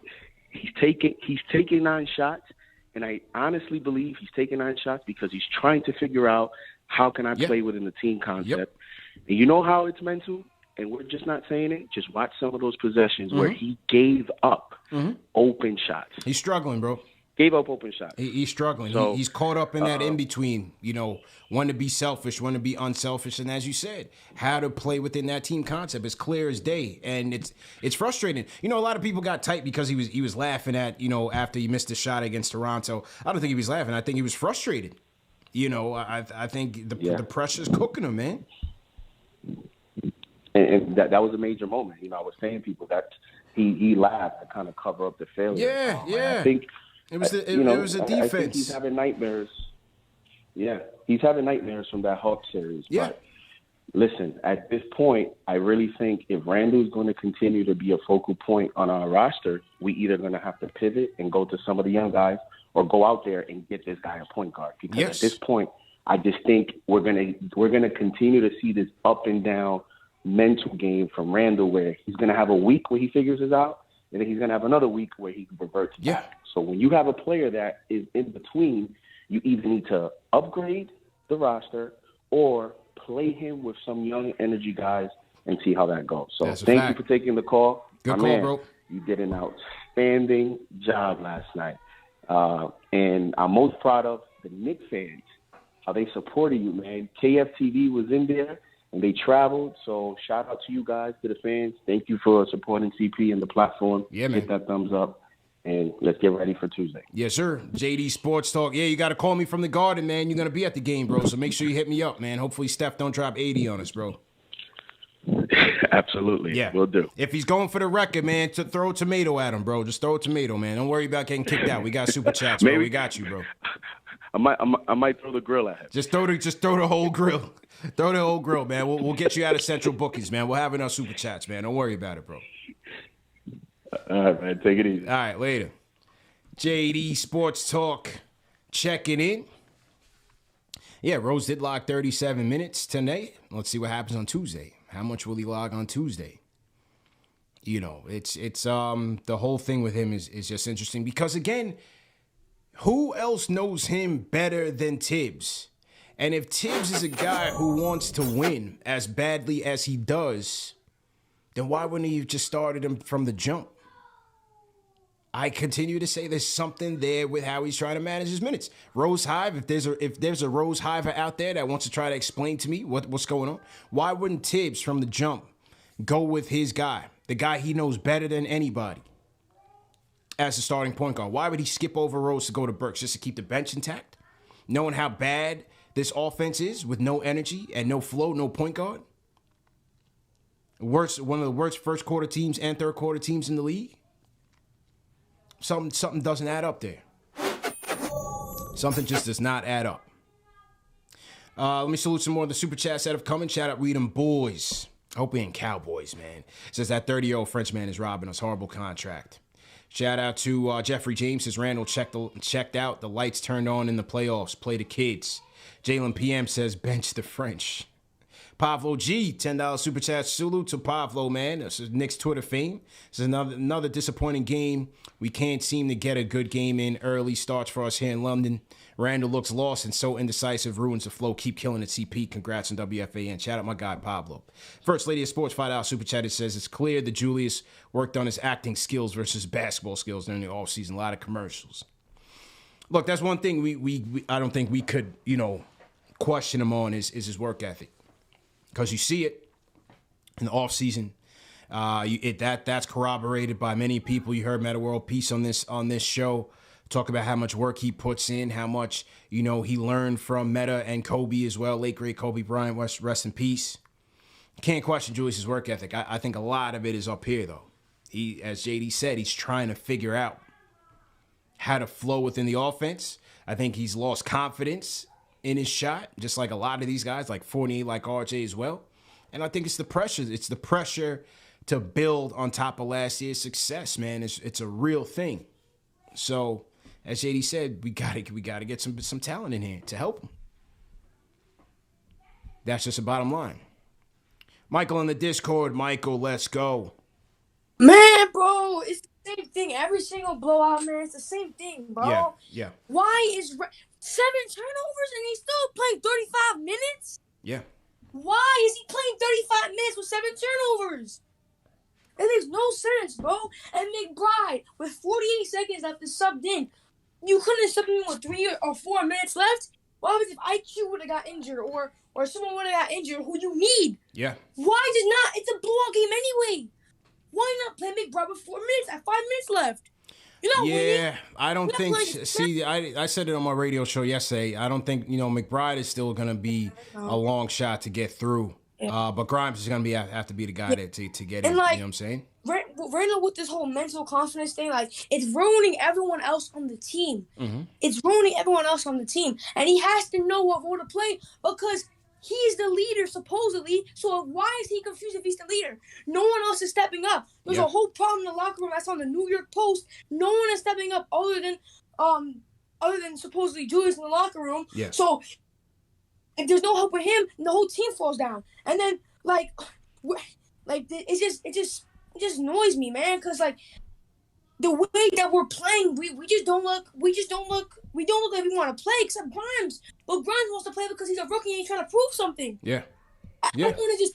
He's taking 9 shots, and I honestly believe he's taking 9 shots because he's trying to figure out how can I play within the team concept. And you know how it's mental? And we're just not saying it. Just watch some of those possessions where he gave up open shots. He's struggling, bro. Gave up open shots. He's struggling. So, he's caught up in that in-between, when to be selfish, when to be unselfish. And as you said, how to play within that team concept is clear as day. And it's frustrating. A lot of people got tight because he was laughing at, after he missed a shot against Toronto. I don't think he was laughing. I think he was frustrated. I think the pressure's cooking him, man. And that was a major moment. I was saying people that he laughed to kind of cover up the failure. Yeah. I think it was a defense. I think he's having nightmares. Yeah, he's having nightmares from that Hawks series. Yeah. But listen, at this point, I really think if Randall's going to continue to be a focal point on our roster, we either going to have to pivot and go to some of the young guys or go out there and get this guy a point guard. Because at this point, I just think we're gonna continue to see this up and down mental game from Randall, where he's going to have a week where he figures this out, and then he's going to have another week where he reverts back. So when you have a player that is in between, you either need to upgrade the roster or play him with some young energy guys and see how that goes. So thank you for taking the call. Good call, bro. You did an outstanding job last night. And I'm most proud of the Knicks fans, how they supported you, man. KFTV was in there. And they traveled, so shout out to you guys, to the fans. Thank you for supporting CP and the platform. Yeah, man. Hit that thumbs up, and let's get ready for Tuesday. Yes, sir. JD Sports Talk. Yeah, you got to call me from the Garden, man. You're going to be at the game, bro, so make sure you hit me up, man. Hopefully Steph don't drop 80 on us, bro. Absolutely. Yeah. Will do. If he's going for the record, man, to throw a tomato at him, bro. Just throw a tomato, man. Don't worry about getting kicked out. We got super chats, bro. We got you, bro. I might throw the grill at him. Just throw the whole grill. Throw the whole grill, man. We'll get you out of Central Bookies, man. We'll have enough super chats, man. Don't worry about it, bro. All right, man. Take it easy. All right, later. JD Sports Talk checking in. Yeah, Rose did log 37 minutes tonight. Let's see what happens on Tuesday. How much will he log on Tuesday? It's the whole thing with him is just interesting because, again, who else knows him better than Tibbs? And if Tibbs is a guy who wants to win as badly as he does, then why wouldn't he have just started him from the jump? I continue to say there's something there with how he's trying to manage his minutes. Rose Hive, if there's a Rose Hiver out there that wants to try to explain to me what's going on, why wouldn't Tibbs from the jump go with his guy, the guy he knows better than anybody, as a starting point guard? Why would he skip over Rose to go to Burks just to keep the bench intact, knowing how bad this offense is with no energy and no flow, no point guard? One of the worst first quarter teams and third quarter teams in the league. Something doesn't add up there. Something just does not add up. Let me salute some more of the super chats that have come in. Shout out Read 'em Boys. I hope we ain't Cowboys, man. Says that 30-year-old Frenchman is robbing us. Horrible contract. Shout out to Jeffrey James. Says Randall checked out. The lights turned on in the playoffs. Play the kids. Jalen PM says bench the French. Pavlo G, $10 super chat. Salute to Pavlo, man. This is Knicks Twitter fame. This is another disappointing game. We can't seem to get a good game in. Early starts for us here in London. Randall looks lost and so indecisive. Ruins the flow. Keep killing it, CP. Congrats on WFAN. Shout out my guy, Pablo. First Lady of Sports, $5 super chat. It says it's clear that Julius worked on his acting skills versus basketball skills during the offseason. A lot of commercials. Look, that's one thing I don't think we could, question him on is his work ethic. Because you see it in the offseason. That's corroborated by many people. You heard Meta World Peace on this show Talk about how much work he puts in, how much, he learned from Metta and Kobe as well. Late, great Kobe Bryant, rest in peace. Can't question Julius's work ethic. I think a lot of it is up here, though. He, as JD said, he's trying to figure out how to flow within the offense. I think he's lost confidence in his shot, just like a lot of these guys, like Fournier, like RJ as well. And I think it's the pressure. It's the pressure to build on top of last year's success, man. It's a real thing. So, as JD said, we gotta get some talent in here to help him. That's just the bottom line. Michael in the Discord. Michael, let's go. Man, bro, it's the same thing. Every single blowout, man, it's the same thing, bro. Yeah. Why is 7 turnovers and he's still playing 35 minutes? Yeah. Why is he playing 35 minutes with 7 turnovers? It makes no sense, bro. And McBride, with 48 seconds left, is subbed in. You couldn't have subbed him with 3 or 4 minutes left? What happens if IQ would have got injured or someone would have got injured who you need? Yeah. Why does not? It's a blowout game anyway. Why not play McBride with 4 minutes at 5 minutes left? You're not winning. I don't think. See, I said it on my radio show yesterday. I don't think McBride is still going to be a long shot to get through. Yeah. But Grimes is going to have to be the guy to get in. You know what I'm saying? Right now with this whole mental confidence thing, like, it's ruining everyone else on the team. Mm-hmm. It's ruining everyone else on the team, and he has to know what role to play because he's the leader, supposedly. So why is he confused if he's the leader? No one else is stepping up. There's a whole problem in the locker room. That's on the New York Post. No one is stepping up other than supposedly Julius in the locker room. Yeah. So if there's no help with him, the whole team falls down. And then it just annoys me, man. Cause like the way that we're playing, we don't look like we want to play, except Grimes. But Grimes wants to play because he's a rookie and he's trying to prove something. Yeah. I want to just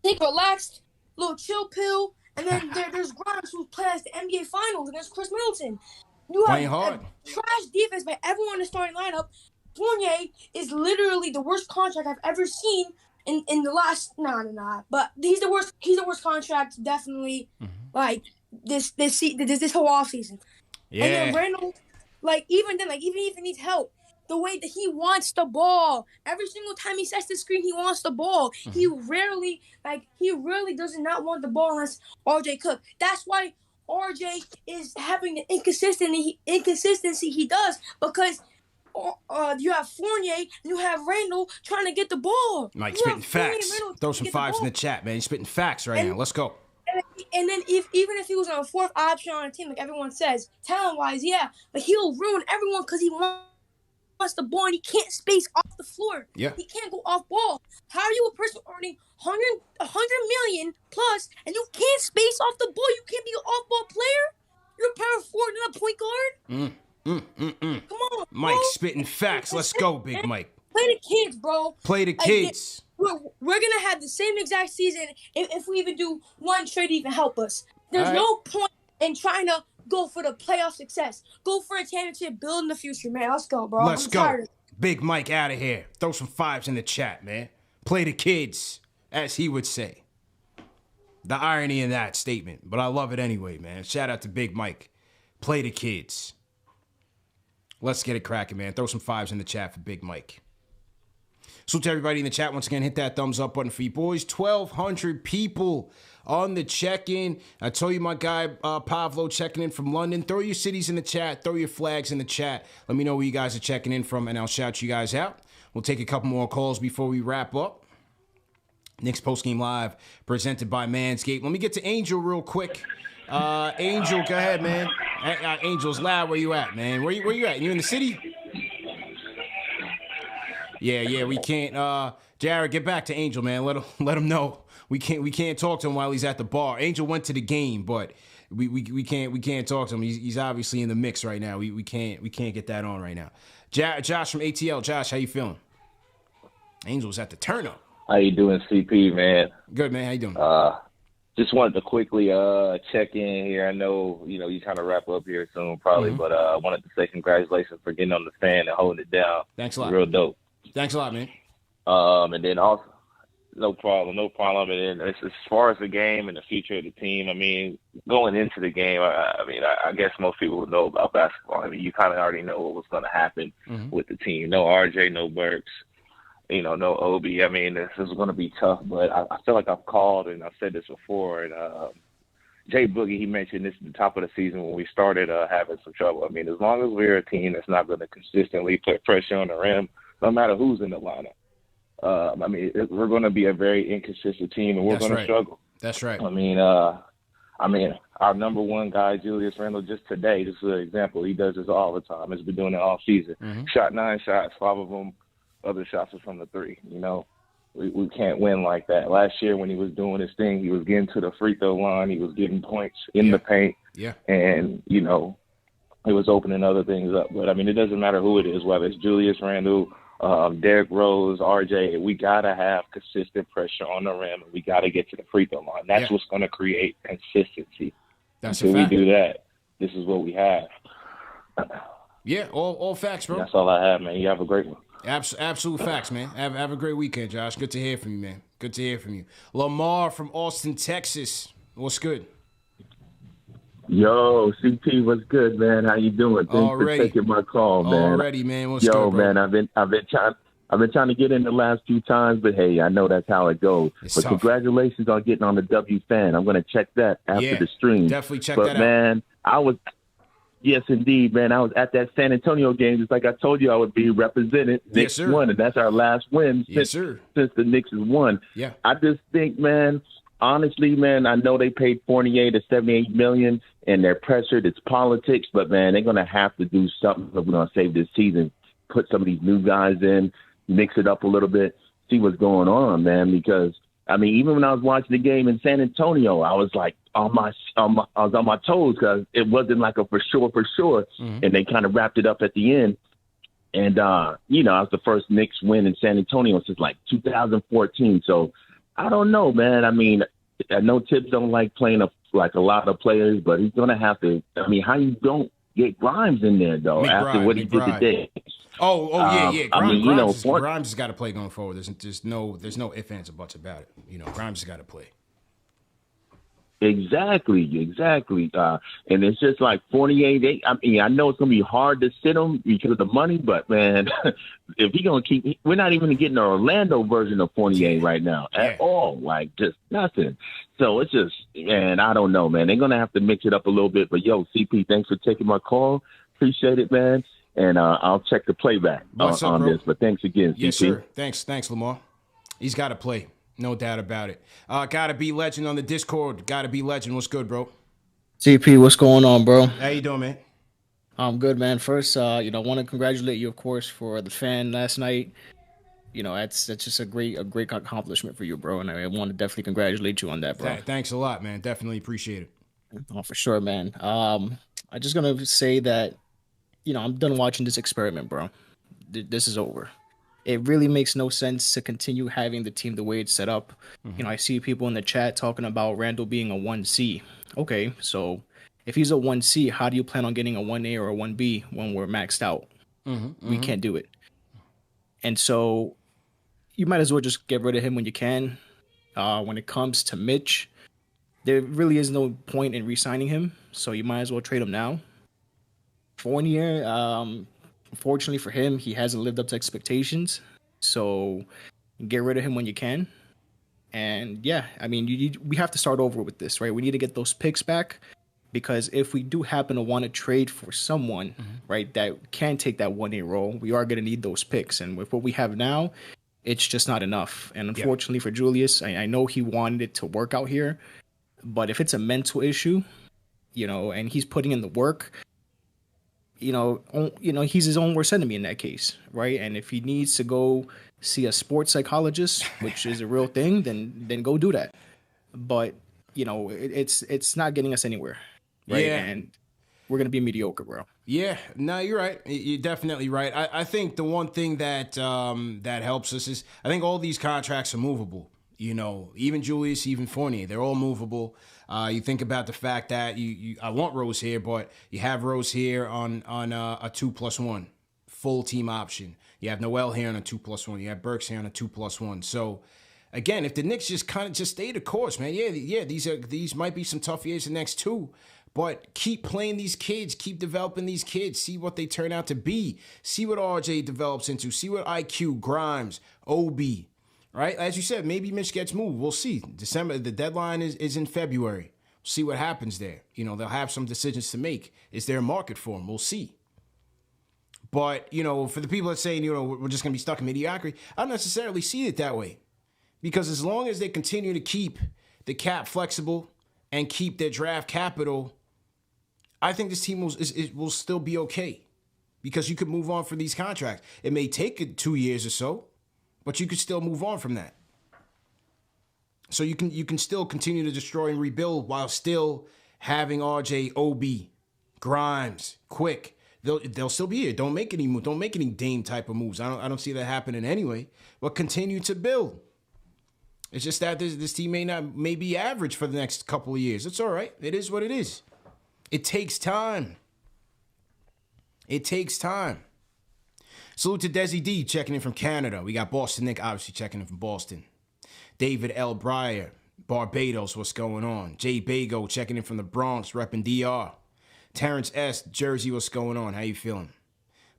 take a relaxed little chill pill, and then there's Grimes who plays the NBA Finals against Chris Middleton. You have playing hard. Trash defense by everyone in the starting lineup. Fournier is literally the worst contract I've ever seen in the last but he's the worst contract definitely like this whole offseason. Yeah. And then Randall, even if he needs help, the way that he wants the ball, every single time he sets the screen, he wants the ball. Mm-hmm. He really does not want the ball unless RJ cook. That's why RJ is having the inconsistency he does, because you have Fournier and you have Randall trying to get the ball. Mike spitting facts. Throw some fives in the chat, man. He's spitting facts now. Let's go. And then even if he was on a fourth option on a team, like everyone says, talent-wise, but he'll ruin everyone because he wants the ball and he can't space off the floor. Yeah. He can't go off ball. How are you a person earning $100 million plus and you can't space off the ball? You can't be an off-ball player? You're a power forward, not a point guard? Come on, Mike bro. spitting facts. Let's go, Big Mike. Play the kids, bro. Play the kids. We're going to have the same exact season if we even do one trade to even help us. There's no point in trying to go for the playoff success. Go for a championship, build in the future, man. Let's go, bro. Let's go. Big Mike out of here. Throw some fives in the chat, man. Play the kids, as he would say. The irony in that statement, but I love it anyway, man. Shout out to Big Mike. Play the kids. Let's get it cracking, man. Throw some fives in the chat for Big Mike. So to everybody in the chat, once again, hit that thumbs up button for you boys. 1,200 people on the check-in. I told you my guy Pavlo checking in from London. Throw your cities in the chat. Throw your flags in the chat. Let me know where you guys are checking in from, and I'll shout you guys out. We'll take a couple more calls before we wrap up. Knicks Postgame Live, presented by Manscaped. Let me get to Angel real quick. Angel, go ahead, man. Angel's loud. Where you at, man? Where you at? You in the city? Yeah, we can't. Jared, get back to Angel, man. Let him know we can't talk to him while he's at the bar. Angel went to the game, but we can't talk to him. He's obviously in the mix right now. We can't get that on right now. Josh from ATL. Josh, how you feeling? Angel's at the turn up. How you doing, CP, man? Good, man. How you doing? Just wanted to quickly check in here. I know, you kind of wrap up here soon probably, but I wanted to say congratulations for getting on the fan and holding it down. Thanks a lot. Real dope. Thanks a lot, man. And then also, No problem, no problem. And as far as the game and the future of the team, I mean, going into the game, I guess most people would know about basketball. I mean, you kind of already know what was going to happen with the team. No RJ, no Burks, no Obi. I mean, this is going to be tough, but I feel like I've called, and I've said this before, and Jay Boogie, he mentioned this at the top of the season when we started having some trouble. I mean, as long as we're a team that's not going to consistently put pressure on the rim, no matter who's in the lineup, we're going to be a very inconsistent team, and we're going to struggle. That's right. I mean, our number one guy, Julius Randle, just today, just an example, he does this all the time. He's been doing it all season. Shot 9 shots, 5 of them, other shots are from the 3, We can't win like that. Last year when he was doing his thing, he was getting to the free throw line. He was getting points in the paint. Yeah. And, it was opening other things up. But, I mean, it doesn't matter who it is, whether it's Julius Randle, Derrick Rose, RJ. We got to have consistent pressure on the rim, and we got to get to the free throw line. That's what's going to create consistency. Until we do that, this is what we have. Yeah, all facts, bro. That's all I have, man. You have a great one. Absolute facts, man. Have a great weekend, Josh. Good to hear from you, man. Good to hear from you. Lamar from Austin, Texas. What's good? Yo, CP, what's good, man? How you doing? Thanks for taking my call, man. Already, man. What's good, bro? Man, I've been trying to get in the last few times, but hey, I know that's how it goes. But tough. Congratulations on getting on the W fan. I'm going to check that after the stream. Definitely check that out. But man, yes, indeed, man. I was at that San Antonio game, just like I told you I would be represented. Knicks won, and that's our last win since the Knicks has won. Yeah. I just think, man, honestly, man, I know they paid Fournier to $78 million, and they're pressured. It's politics, but, man, they're going to have to do something if we're going to save this season. Put some of these new guys in, mix it up a little bit, see what's going on, man, because I mean, even when I was watching the game in San Antonio, I was like I was on my toes because it wasn't like a for sure. And they kind of wrapped it up at the end. And, I was the first Knicks win in San Antonio since like 2014. So I don't know, man. I mean, I know Tibbs don't like playing like a lot of players, but he's going to have to. I mean, how you don't get Grimes in there, though, after what he did today? Yeah. Grimes has got to play going forward. There's no ifs, ands, or buts about it. Grimes has got to play. Exactly. And it's just like 48. I know it's going to be hard to sit him because of the money, but, man, if he's going to keep – we're not even getting the Orlando version of Fournier right now at all. Like, just nothing. So it's just – man, I don't know, man. They're going to have to mix it up a little bit. But, yo, CP, thanks for taking my call. Appreciate it, man. And I'll check the playback on this. But thanks again, CP. Yes, sir. Thanks, Lamar. He's got to play. No doubt about it. Gotta be legend on the Discord. Gotta be legend. What's good, bro? CP, what's going on, bro? How you doing, man? I'm good, man. First, I want to congratulate you, of course, for the fan last night. That's just a great accomplishment for you, bro. And I want to definitely congratulate you on that, bro. Thanks a lot, man. Definitely appreciate it. Oh, for sure, man. I'm just gonna say that, I'm done watching this experiment, bro. This is over. It really makes no sense to continue having the team the way it's set up. I see people in the chat talking about Randall being a 1C. Okay, so if he's a 1C, how do you plan on getting a 1A or a 1B when we're maxed out? We can't do it. And so you might as well just get rid of him when you can. When it comes to Mitch, there really is no point in re-signing him, so you might as well trade him now. Fournier, unfortunately for him, he hasn't lived up to expectations. So get rid of him when you can. And yeah, I mean, we have to start over with this, right? We need to get those picks back, because if we do happen to want to trade for someone, right, that can take that 1A role, we are going to need those picks. And with what we have now, it's just not enough. And unfortunately for Julius, I know he wanted it to work out here, but if it's a mental issue, and he's putting in the work, he's his own worst enemy in that case, right? And if he needs to go see a sports psychologist, which is a real thing, then go do that. But it's not getting us anywhere, right? Yeah. And we're gonna be mediocre, bro. Yeah, no, you're right. You're definitely right. I think the one thing that that helps us is I think all these contracts are movable. Even Julius, even Fournier, they're all movable. You think about the fact that I want Rose here, but you have Rose here on a 2+1 full team option. You have Noel here on a 2+1. You have Burks here on a 2+1. So Again, if the Knicks just kind of just stay the course, man, yeah, these might be some tough years the next 2, but keep playing these kids, keep developing these kids, see what they turn out to be, see what RJ develops into, see what IQ, Grimes, Obi, right? As you said, maybe Mitch gets moved. We'll see. December, the deadline is in February. See what happens there. You know, they'll have some decisions to make. Is there a market for them? We'll see. But, you know, for the people that saying, you know, we're just going to be stuck in mediocrity, I don't necessarily see it that way. Because as long as they continue to keep the cap flexible and keep their draft capital, I think this team will still be okay. Because you could move on from these contracts. It may take 2 years or so, but you could still move on from that. So you can still continue to destroy and rebuild while still having RJ, Obi, Grimes, Quick. They'll still be here. Don't make any Dame type of moves. I don't see that happening anyway. But continue to build. It's just that this team may be average for the next couple of years. It's all right. It is what it is. It takes time. It takes time. Salute to Desi D checking in from Canada. We got Boston Nick obviously checking in from Boston. David L. Breyer, Barbados, what's going on? Jay Bago checking in from the Bronx, repping DR. Terrence S., Jersey, what's going on? How you feeling?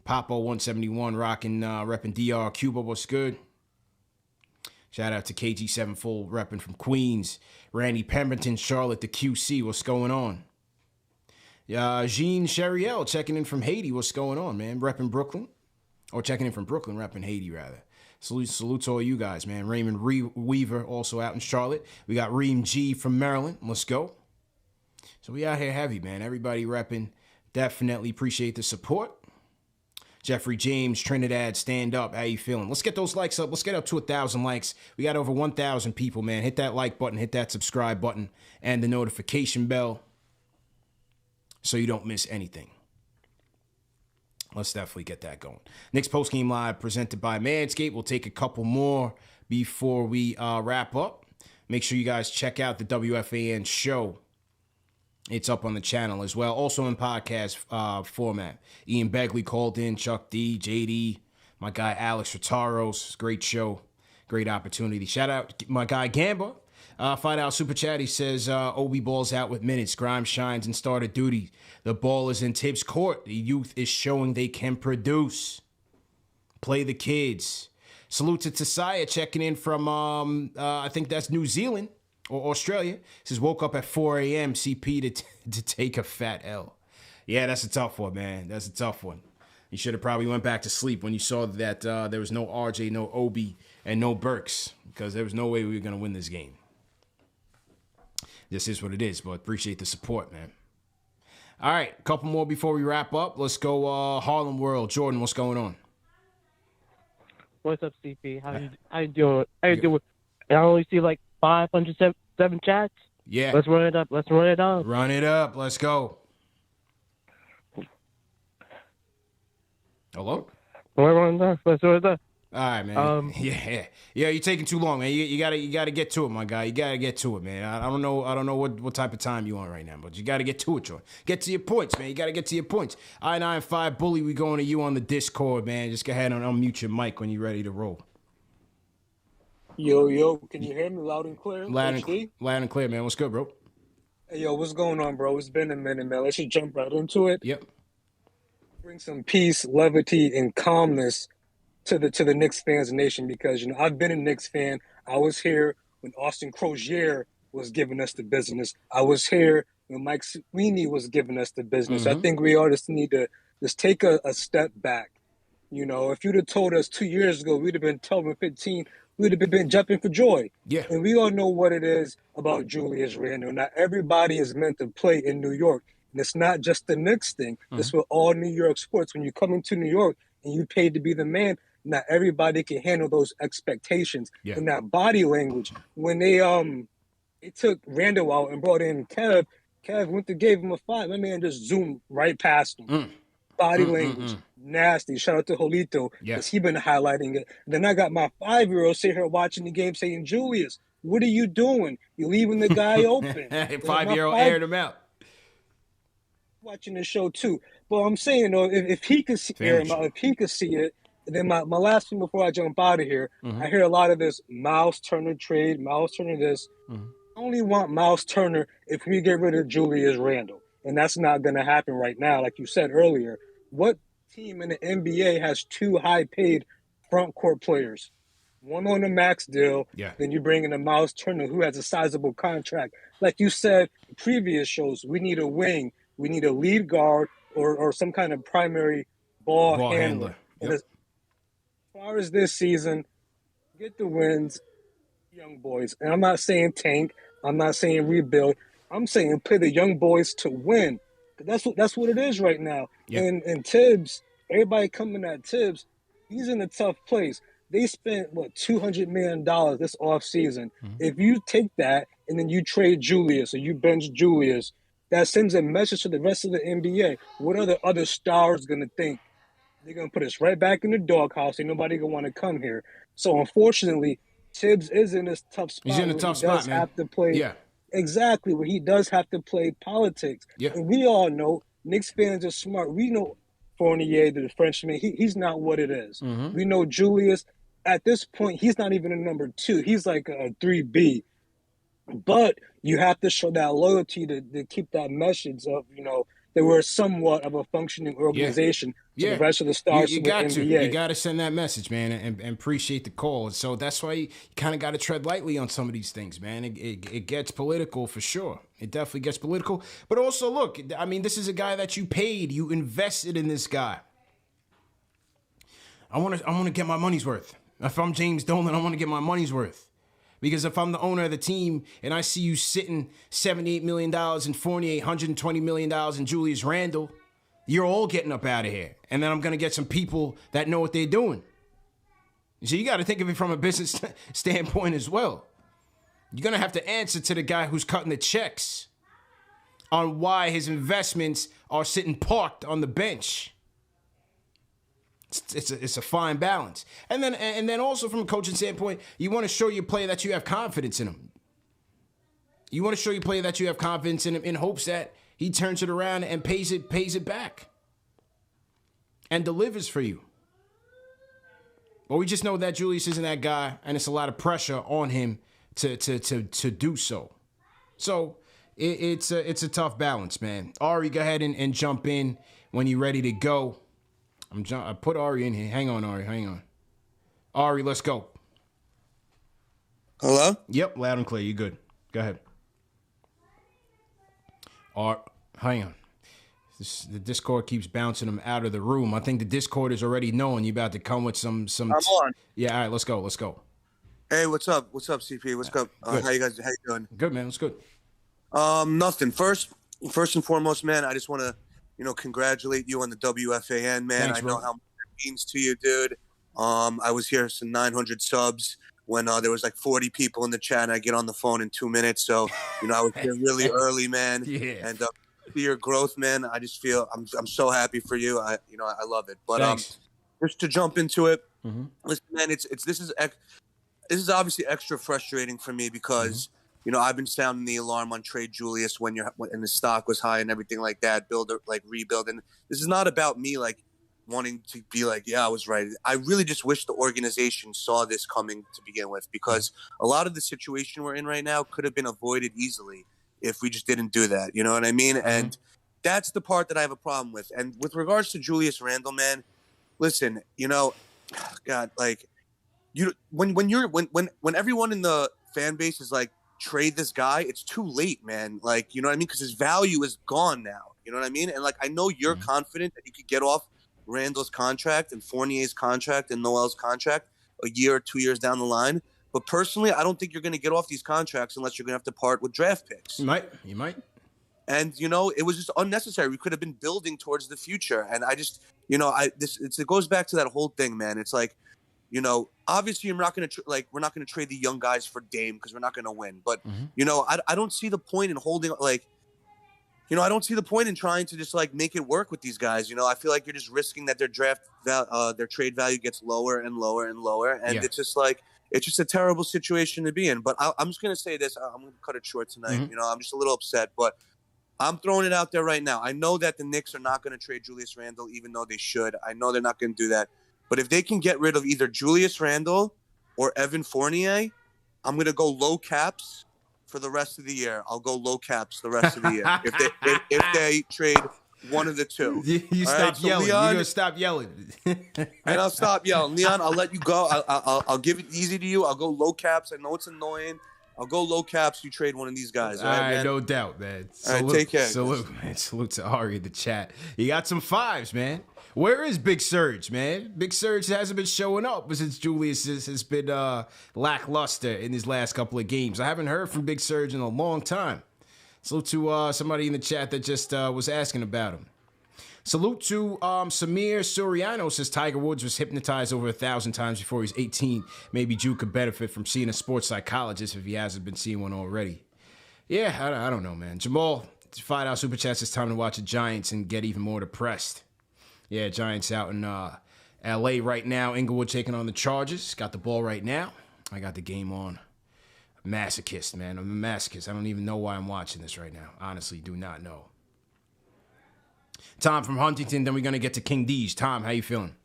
Papo 171 rocking, repping DR. Cuba, what's good? Shout out to KG7 Full repping from Queens. Randy Pemberton, Charlotte, the QC, what's going on? Jean Cheriel checking in from Haiti, what's going on, man? Repping Brooklyn. Or checking in from Brooklyn, repping Haiti, rather. Salute to all you guys, man. Raymond Weaver, also out in Charlotte. We got Reem G from Maryland. Let's go. So we out here heavy, man. Everybody repping. Definitely appreciate the support. Jeffrey James, Trinidad, stand up. How you feeling? Let's get those likes up. Let's get up to 1,000 likes. We got over 1,000 people, man. Hit that like button. Hit that subscribe button. And the notification bell so you don't miss anything. Let's definitely get that going. Knicks Postgame Live presented by Manscaped. We'll take a couple more before we wrap up. Make sure you guys check out the WFAN show. It's up on the channel as well. Also in podcast format. Ian Begley called in, Chuck D, JD, my guy Alex Rotaros. Great show. Great opportunity. Shout out my guy Gamba. $5 super chat. He says, Obi balls out with minutes. Grimes shines in starter duty. The ball is in Tibbs' court. The youth is showing they can produce. Play the kids. Salute to Tasaya checking in from, I think that's New Zealand or Australia. He says, woke up at 4 a.m. CP to take a fat L. Yeah, that's a tough one, man. That's a tough one. You should have probably went back to sleep when you saw that there was no RJ, no Obi, and no Burks, because there was no way we were going to win this game. This is what it is, but appreciate the support, man. All right, a couple more before we wrap up. Let's go Harlem World. Jordan, what's going on? What's up, CP? How you doing? How you doing? I only see like 507 chats. Yeah. Let's run it up. Let's run it up. Run it up. Let's go. Hello? Let's run it up. Let's run it up. All right, man. Yeah, you're taking too long, man. You gotta get to it, my guy. You gotta get to it, man. I don't know what type of time you on right now, but you gotta get to it, Jordan. Get to your points, man. You gotta get to your points. I-95 Bully, we going to you on the Discord, man. Just go ahead and unmute your mic when you're ready to roll. Yo, can you hear me loud and clear? Loud and clear, man. What's good, bro? Hey, yo, what's going on, bro? It's been a minute, man. Let's just jump right into it. Yep. Bring some peace, levity, and calmness to the Knicks fans nation, because I've been a Knicks fan. I was here when Austin Crozier was giving us the business. I was here when Mike Sweeney was giving us the business. I think we all just need to just take a step back. If you'd have told us 2 years ago we'd have been 12-15, we'd have been jumping for joy. Yeah. And we all know what it is about Julius Randle. Not everybody is meant to play in New York. And it's not just the Knicks thing. It's with all New York sports. When you come into New York and you paid to be the man, not everybody can handle those expectations. Yeah. And that body language. When they took Randall out and brought in Kev went to gave him a 5. My man just zoomed right past him. Body language, nasty. Shout out to Julito, because he been highlighting it. Then I got my 5-year-old sit here watching the game saying, Julius, what are you doing? You're leaving the guy open. 5-year-old aired him out. Watching the show too. But I'm saying, though, if he could air him out, if he could see it, And then my last thing before I jump out of here, I hear a lot of this Miles Turner trade, Miles Turner this. I only want Miles Turner if we get rid of Julius Randle. And that's not going to happen right now. Like you said earlier, what team in the NBA has 2 high-paid front court players? One on a max deal, then you bring in a Miles Turner who has a sizable contract. Like you said in previous shows, we need a wing, we need a lead guard or some kind of primary ball handler. And as far as this season, get the wins, young boys. And I'm not saying tank, I'm not saying rebuild. I'm saying play the young boys to win. That's what it is right now. And Tibbs, everybody coming at Tibbs, he's in a tough place. They spent, $200 million this offseason. If you take that and then you trade Julius or you bench Julius, that sends a message to the rest of the NBA. What are the other stars going to think? They're going to put us right back in the doghouse. Ain't nobody going to want to come here. So, unfortunately, Tibbs is in this tough spot. He's in a tough spot, man. Have to play, exactly, where he does have to play politics. And we all know, Knicks fans are smart. We know Fournier, the Frenchman, he's not what it is. We know Julius. At this point, he's not even a number 2. He's like a 3B. But you have to show that loyalty to keep that message of, that we're somewhat of a functioning organization to the rest of the stars you of the got NBA. You got to send that message, man, and appreciate the call. So that's why you kind of got to tread lightly on some of these things, man. It gets political for sure. It definitely gets political. But also, look, I mean, this is a guy that you paid. You invested in this guy. I want to get my money's worth. If I'm James Dolan, I want to get my money's worth. Because if I'm the owner of the team and I see you sitting $78 million in Fournier, $120 million in Julius Randle, you're all getting up out of here. And then I'm going to get some people that know what they're doing. So you got to think of it from a business standpoint as well. You're going to have to answer to the guy who's cutting the checks on why his investments are sitting parked on the bench. It's a fine balance. And then also from a coaching standpoint, you want to show your player that you have confidence in him. You want to show your player that you have confidence in him in hopes that he turns it around and pays it back and delivers for you. But we just know that Julius isn't that guy, and it's a lot of pressure on him to do so. So it's a tough balance, man. Ari, go ahead and jump in when you're ready to go. I put Ari in here. Hang on, Ari. Hang on. Ari, let's go. Hello? Yep, loud and clear. You good. Go ahead. Hang on. The Discord keeps bouncing him out of the room. I think the Discord is already knowing you about to come with some. I'm on. Yeah, all right, let's go. Let's go. Hey, what's up? What's up, CP? What's up? How you guys? How you doing? Good, man. What's good? Nothing. First and foremost, man, I just want to, congratulate you on the WFAN, man. Thanks, I know how much it means to you, dude. I was here some 900 subs when there was like 40 people in the chat, and I get on the phone in 2 minutes. So, I was here really early, man. Yeah. And your growth, man, I just feel I'm so happy for you. I love it. But just to jump into it, listen, man, this is obviously extra frustrating for me because I've been sounding the alarm on trade Julius when the stock was high and everything like that, rebuild. And this is not about me like wanting to be like, yeah, I was right. I really just wish the organization saw this coming to begin with, because a lot of the situation we're in right now could have been avoided easily if we just didn't do that. You know what I mean? And that's the part that I have a problem with. And with regards to Julius Randle, man, listen, God, like when everyone in the fan base is like, trade this guy, it's too late, man. Like, you know what I mean? Because his value is gone now. You know what I mean? And like, I know you're confident that you could get off Randall's contract and Fournier's contract and Noel's contract a year or 2 years down the line. But personally, I don't think you're going to get off these contracts unless you're going to have to part with draft picks. You might. And, it was just unnecessary. We could have been building towards the future. And I just, it goes back to that whole thing, man. It's like, obviously we're not going to trade the young guys for Dame because we're not going to win. But, I don't see the point in holding, I don't see the point in trying to just like make it work with these guys. I feel like you're just risking that their trade value gets lower and lower and lower. And it's just a terrible situation to be in. But I'm just going to say this. I'm going to cut it short tonight. I'm just a little upset, but I'm throwing it out there right now. I know that the Knicks are not going to trade Julius Randle, even though they should. I know they're not going to do that. But if they can get rid of either Julius Randle or Evan Fournier, I'm going to go low caps for the rest of the year. I'll go low caps the rest of the year if they trade one of the two. You stop yelling. Leon, You're gonna stop yelling. And I'll stop yelling. Leon, I'll let you go. I'll give it easy to you. I'll go low caps. I know it's annoying. I'll go low caps. You trade one of these guys. All right, no doubt, man. Salute, all right, take care. Salute, man. Salute to Ari in the chat. You got some fives, man. Where is Big Surge, man? Big Surge hasn't been showing up since Julius has been lackluster in his last couple of games. I haven't heard from Big Surge in a long time. Salute to somebody in the chat that just was asking about him. Salute to Samir Soriano, says Tiger Woods was hypnotized over 1,000 times before he was 18. Maybe Jude could benefit from seeing a sports psychologist if he hasn't been seeing one already. Yeah, I don't know, man. Jamal, $5 super chats. It's time to watch the Giants and get even more depressed. Yeah, Giants out in L.A. right now. Inglewood taking on the Chargers. Got the ball right now. I got the game on. Masochist, man. I'm a masochist. I don't even know why I'm watching this right now. Honestly, do not know. Tom from Huntington, then we're going to get to KiingDeej. Tom, how you feeling?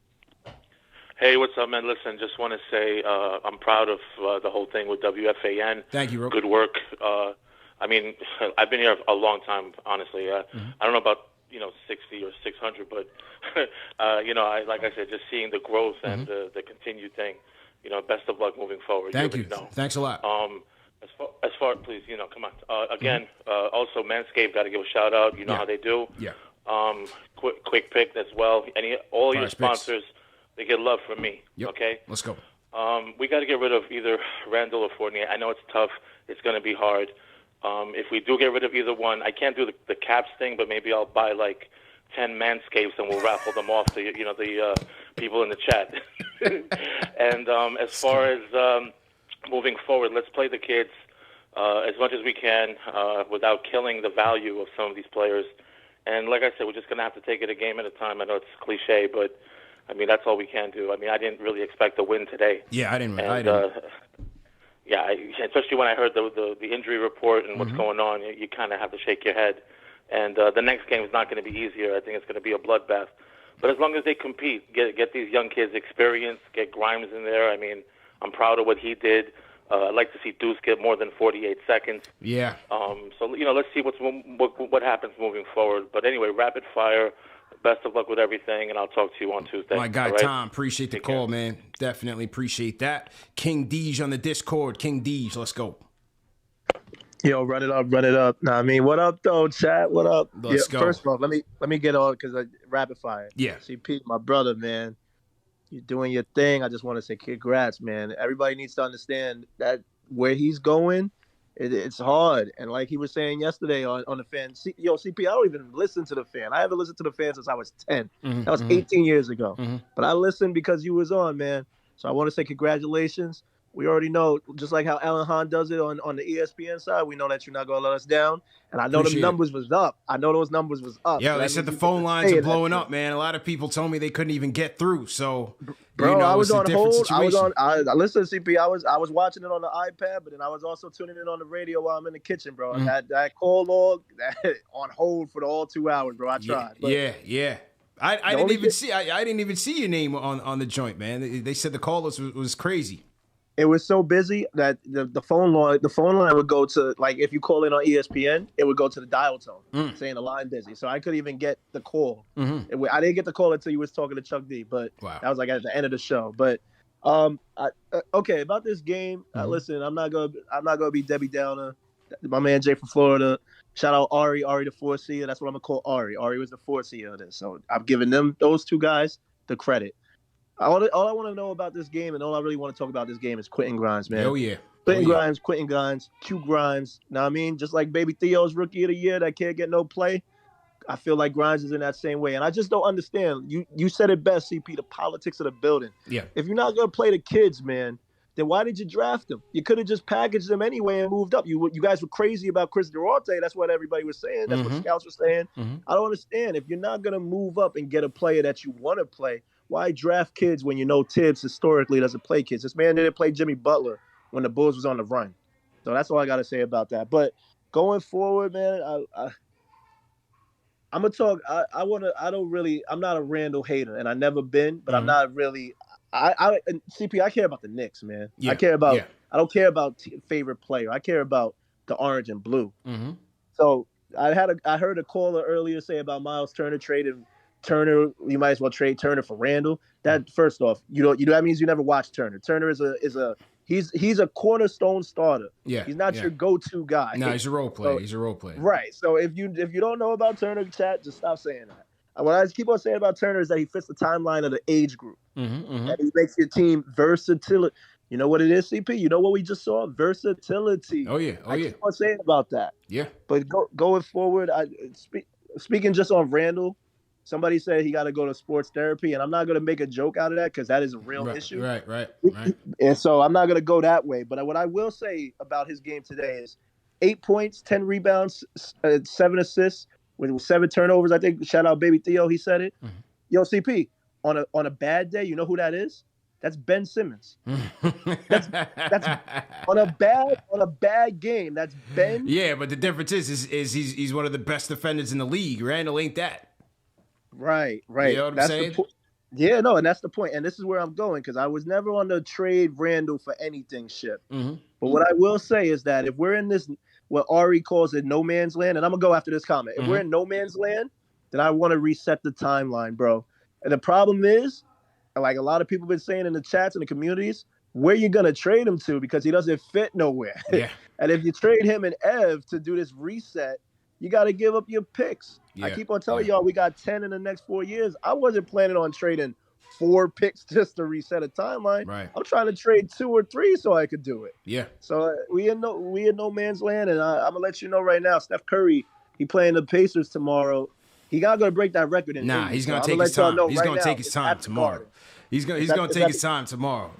Hey, what's up, man? Listen, just want to say I'm proud of the whole thing with WFAN. Thank you, Rob. Good work. I mean, I've been here a long time, honestly. I don't know about, 60 or 600, but, like I said, just seeing the growth and the continued thing, best of luck moving forward. Thank you. Thanks a lot. As far, please, come on. Again, also, Manscaped, got to give a shout-out. You know how they do. Yeah. Quick pick as well. All your Prize sponsors, they get love from me. Yep. Okay, let's go. We got to get rid of either Randall or Fournier. I know it's tough. It's going to be hard. If we do get rid of either one, I can't do the caps thing, but maybe I'll buy like 10 Manscapes and we'll raffle them off to the people in the chat. And as far as moving forward, let's play the kids as much as we can without killing the value of some of these players. And like I said, we're just going to have to take it a game at a time. I know it's cliche, but, I mean, that's all we can do. I mean, I didn't really expect a win today. Yeah, I didn't. Yeah, especially when I heard the injury report and what's going on, you kind of have to shake your head. And the next game is not going to be easier. I think it's going to be a bloodbath. But as long as they compete, get these young kids experience, get Grimes in there. I mean, I'm proud of what he did. I'd like to see Deuce get more than 48 seconds. Yeah. So, let's see what happens moving forward. But anyway, rapid fire. Best of luck with everything, and I'll talk to you on Tuesday. My guy, right? Tom, appreciate the call, man. Definitely appreciate that. KiingDeej on the Discord. KiingDeej, let's go. Yo, run it up. Nah, I mean, what up, though, chat? What up? Let's go. First of all, let me get on because rapid fire. Yeah. CP, my brother, man. You're doing your thing. I just want to say congrats, man. Everybody needs to understand that where he's going, it's hard. And like he was saying yesterday on the fan, CP, I don't even listen to the fan. I haven't listened to the fan since I was 10. That was 18 years ago. But I listened because you was on, man. So I want to say congratulations. We already know, just like how Alan Hahn does it on the ESPN side, we know that you're not going to let us down. And I know the numbers was up. I know those numbers was up. Yeah, they said the phone lines are blowing up, man. A lot of people told me they couldn't even get through. So, bro, I was on hold. Situation. I listened to CP. I was watching it on the iPad, but then I was also tuning in on the radio while I'm in the kitchen, bro. That call log on hold for the all 2 hours, bro. I tried. Yeah. I didn't even see. I didn't even see your name on the joint, man. They said the call was crazy. It was so busy that the phone line would go to, like, if you call in on ESPN, it would go to the dial tone saying the line busy. So I couldn't even get the call. I didn't get the call until you was talking to Chuck D, but that was like at the end of the show. But okay, about this game, listen, I'm not gonna be Debbie Downer. My man Jay from Florida. Shout out Ari the foreseer. That's what I'm gonna call Ari. Ari was the foreseer of this. So I'm giving those two guys the credit. All I want to know about this game, and all I really want to talk about this game, is Quentin Grimes, man. Oh, yeah. Quentin Grimes, Q Grimes. Now, I mean, just like Baby Theo's Rookie of the Year that can't get no play, I feel like Grimes is in that same way. And I just don't understand. You said it best, CP, the politics of the building. Yeah. If you're not going to play the kids, man, then why did you draft them? You could have just packaged them anyway and moved up. You guys were crazy about Chris Duarte. That's what everybody was saying. That's what scouts were saying. I don't understand. If you're not going to move up and get a player that you want to play, why draft kids when you know Tibbs historically doesn't play kids? This man didn't play Jimmy Butler when the Bulls was on the run. So that's all I got to say about that. But going forward, man, I'm gonna talk. I'm not a Randall hater, and I never been, but I'm not really. And CP, I care about the Knicks, man. Yeah, I care about. yeah. I don't care about favorite player. I care about the orange and blue. Mm-hmm. So I heard a caller earlier say about Miles Turner trading Turner. You might as well trade Turner for Randall. That first off, that means you never watched Turner. Turner is a he's a cornerstone starter. Yeah, he's not your go-to guy. No, he's a role player. So, he's a role player. Right. So if you don't know about Turner, chat, just stop saying that. What I keep on saying about Turner is that he fits the timeline of the age group. And he makes your team versatile. You know what it is, CP? You know what we just saw? Versatility. Oh yeah. I keep on saying about that. Yeah. But going forward, speaking just on Randall, somebody said he got to go to sports therapy, and I'm not going to make a joke out of that because that is a real issue. Right. And so I'm not going to go that way. But what I will say about his game today is 8 points, 10 rebounds, 7 assists with 7 turnovers. I think, shout out Baby Theo, he said it. Yo, CP, on a bad day, you know who that is? That's Ben Simmons. that's on a bad game. That's Ben. Yeah, but the difference is he's one of the best defenders in the league. Randall ain't that. Right. You know what I'm saying? Yeah, no, and that's the point. And this is where I'm going because I was never on the trade Randall for anything ship. But what I will say is that if we're in this, what Ari calls it, no man's land, and I'm going to go after this comment. If we're in no man's land, then I want to reset the timeline, bro. And the problem is, like a lot of people have been saying in the chats and the communities, where you going to trade him to because he doesn't fit nowhere. Yeah. And if you trade him and Ev to do this reset, you got to give up your picks. Yeah. I keep on telling y'all we got 10 in the next 4 years. I wasn't planning on trading 4 picks just to reset a timeline. Right. I'm trying to trade 2 or 3 so I could do it. Yeah. So we in no man's land, and I'm gonna let you know right now, Steph Curry, he playing the Pacers tomorrow. He not gonna break that record in Indy, he's so gonna I'm take let his y'all time. know He's right gonna now, take his it's time at the tomorrow. Garden. He's gonna take his time tomorrow.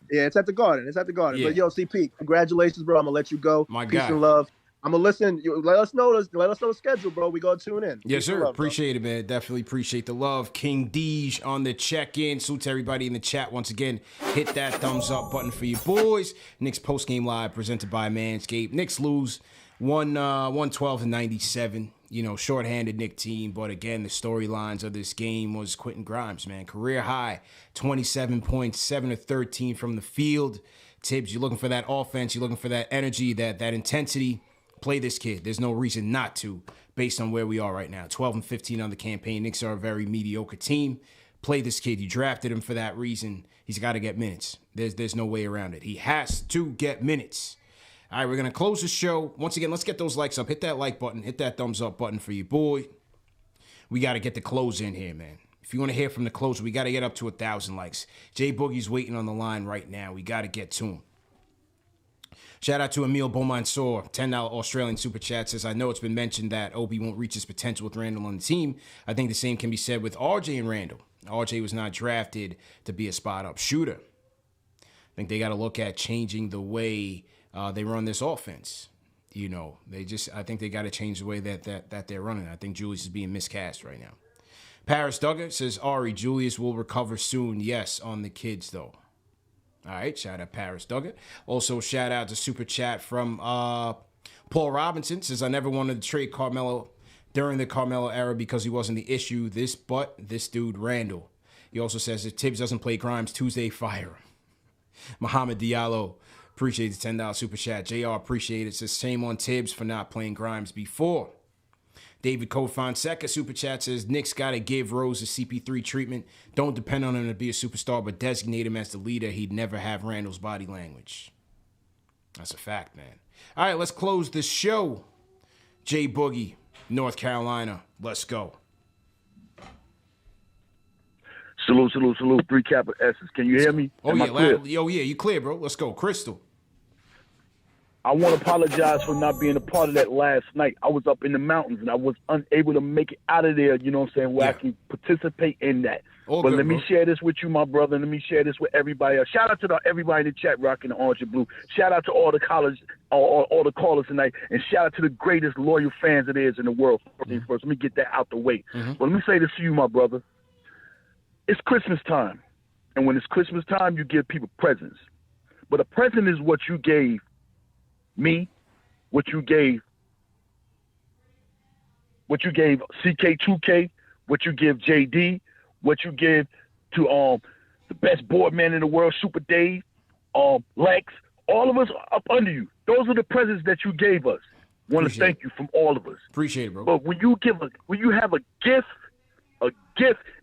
Yeah, it's at the Garden. It's at the Garden. Yeah. But yo, CP, congratulations, bro. I'm gonna let you go. My Peace guy. and love. I'm gonna listen. Let us know the schedule, bro. We gonna tune in. Yes, Peace and sir. love, Appreciate it, man. Definitely appreciate the love. KiingDeej on the check-in. Salute to everybody in the chat once again. Hit that thumbs up button for you boys. Knicks post-game live presented by Manscaped. Knicks lose 112-97. You know, shorthanded Knick team. But again, the storylines of this game was Quentin Grimes, man. Career high, 27 points, 7 of 13 from the field. Tibbs, you're looking for that offense. You're looking for that energy, that intensity. Play this kid. There's no reason not to, based on where we are right now. 12-15 on the campaign. Knicks are a very mediocre team. Play this kid. You drafted him for that reason. He's got to get minutes. There's no way around it. He has to get minutes. All right, we're going to close the show. Once again, let's get those likes up. Hit that like button. Hit that thumbs up button for you, boy. We got to get the close in here, man. If you want to hear from the closer, we got to get up to 1,000 likes. Jay Boogie's waiting on the line right now. We got to get to him. Shout out to Emil Beaumansour, $10 Australian Super Chat, says, I know it's been mentioned that Obi won't reach his potential with Randall on the team. I think the same can be said with RJ and Randall. RJ was not drafted to be a spot-up shooter. I think they got to look at changing the way they run this offense. You know, I think they got to change the way that they're running. I think Julius is being miscast right now. Paris Duggar says, Ari, Julius will recover soon. Yes, on the kids, though. All right, shout out Paris Duggar. Also, shout out to Super Chat from Paul Robinson. Says, I never wanted to trade Carmelo during the Carmelo era because he wasn't the issue. This dude, Randall. He also says, if Tibbs doesn't play Grimes Tuesday, fire him. Mohamed Diallo, appreciate the $10 Super Chat. JR, appreciate it. Says, shame on Tibbs for not playing Grimes before. David Fonseca Super Chat says, Knicks got to give Rose a CP3 treatment. Don't depend on him to be a superstar, but designate him as the leader. He'd never have Randall's body language. That's a fact, man. All right, let's close the show. Jay Boogie, North Carolina. Let's go. Salute. 3 capital S's. Can you hear me? Oh, yeah, you clear, bro. Let's go. Crystal. I want to apologize for not being a part of that last night. I was up in the mountains and I was unable to make it out of there, you know what I'm saying, where I can participate in that. But let me share this with you, my brother, and let me share this with everybody else. Shout out to everybody in the chat rocking the orange and blue. Shout out to all the callers tonight, and shout out to the greatest loyal fans it is in the world. First, let me get that out the way. But let me say this to you, my brother. It's Christmas time. And when it's Christmas time, you give people presents. But a present is what you gave me, what you gave what you gave CK2K, what you give JD, what you give to the best board man in the world, Super Dave, Lex, all of us up under you. Those are the presents that you gave us. Want to thank you from all of us. Appreciate it, bro. But when you have a gift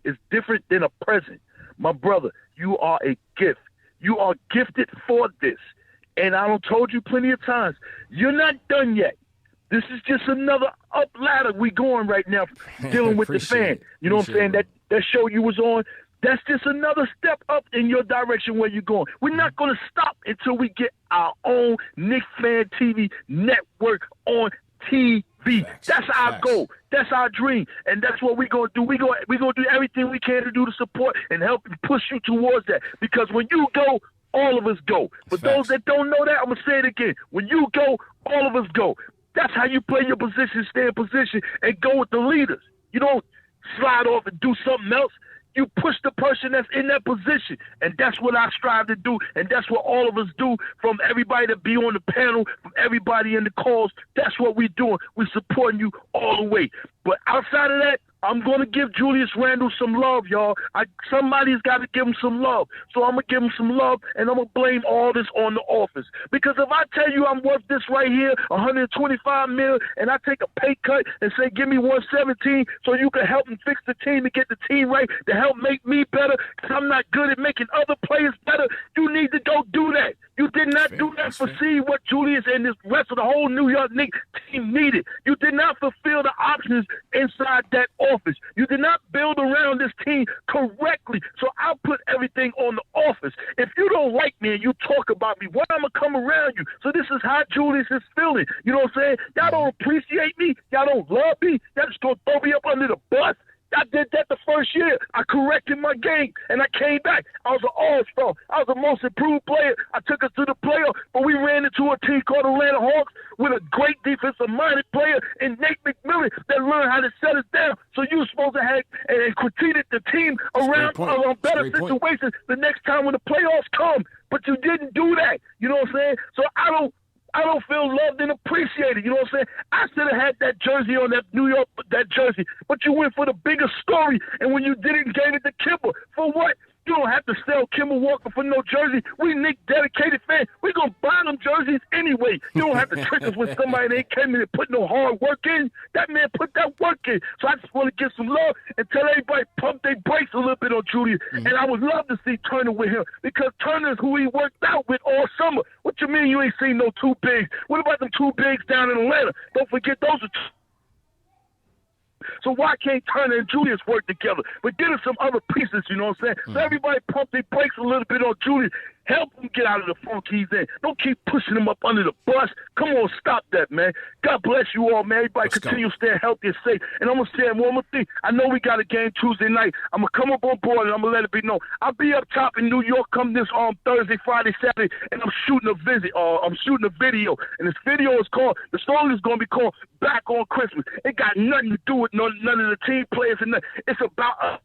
is different than a present. My brother, you are a gift. You are gifted for this. And I done told you plenty of times, you're not done yet. This is just another up ladder we going right now, dealing with the fan. You know what I'm saying? That show you was on, that's just another step up in your direction where you're going. We're not going to stop until we get our own KnicksFanTV network on TV. That's our goal. That's our dream. And that's what we're going to do. We're going to do everything we can to do to support and help push you towards that. Because when you go, all of us go. For those that don't know that, I'm going to say it again. When you go, all of us go. That's how you play your position, stay in position, and go with the leaders. You don't slide off and do something else. You push the person that's in that position. And that's what I strive to do. And that's what all of us do, from everybody that be on the panel, from everybody in the calls. That's what we're doing. We're supporting you all the way. But outside of that, I'm going to give Julius Randle some love, y'all. Somebody's got to give him some love. So I'm going to give him some love, and I'm going to blame all this on the office. Because if I tell you I'm worth this right here, $125 million, and I take a pay cut and say, give me 117 so you can help me fix the team and get the team right to help make me better, because I'm not good at making other players better, you need to go do that. You did not do that for see what Julius and the rest of the whole New York Knicks team needed. You did not fulfill the options inside that office. You did not build around this team correctly. So I'll put everything on the office. If you don't like me and you talk about me, why am I going to come around you? So this is how Julius is feeling. You know what I'm saying? Y'all don't appreciate me. Y'all don't love me. Y'all just going to throw me up under the bus. I did that the first year. I corrected my game, and I came back. I was an all-star. I was the most improved player. I took us to the playoffs, but we ran into a team called Atlanta Hawks with a great defensive-minded player in Nate McMillan that learned how to shut us down. So you were supposed to have and critiqued the team around better situations the next time when the playoffs come, but you didn't do that. You know what I'm saying? So I don't feel loved and appreciated. You know what I'm saying? I should have had that jersey on, that New York, that jersey. But you went for the bigger story, and when you didn't, gave it to Kimber. For what? You don't have to sell Kimber Walker for no jersey. We Knicks dedicated fans. We're going to buy them jerseys anyway. You don't have to trick us with somebody that ain't came in and put no hard work in. That man put that work in. So I just want to give some love and tell everybody pump their brakes a little bit on Julius. And I would love to see Turner with him, because Turner's who he worked out with all summer. What you mean you ain't seen no two bigs? What about them two bigs down in Atlanta? Don't forget those are So why can't Turner and Julius work together? But get us some other pieces, you know what I'm saying? So everybody pump their brakes a little bit on Julius. Help him get out of the funk he's in. Don't keep pushing him up under the bus. Come on, stop that, man. God bless you all, man. Everybody continue staying healthy and safe. And I'm going to say one more thing. I know we got a game Tuesday night. I'm going to come up on board, and I'm going to let it be known. I'll be up top in New York come this Thursday, Friday, Saturday, and I'm shooting a video. And this video is called, the song is going to be called Back on Christmas. It got nothing to do with none of the team players and nothing. It's about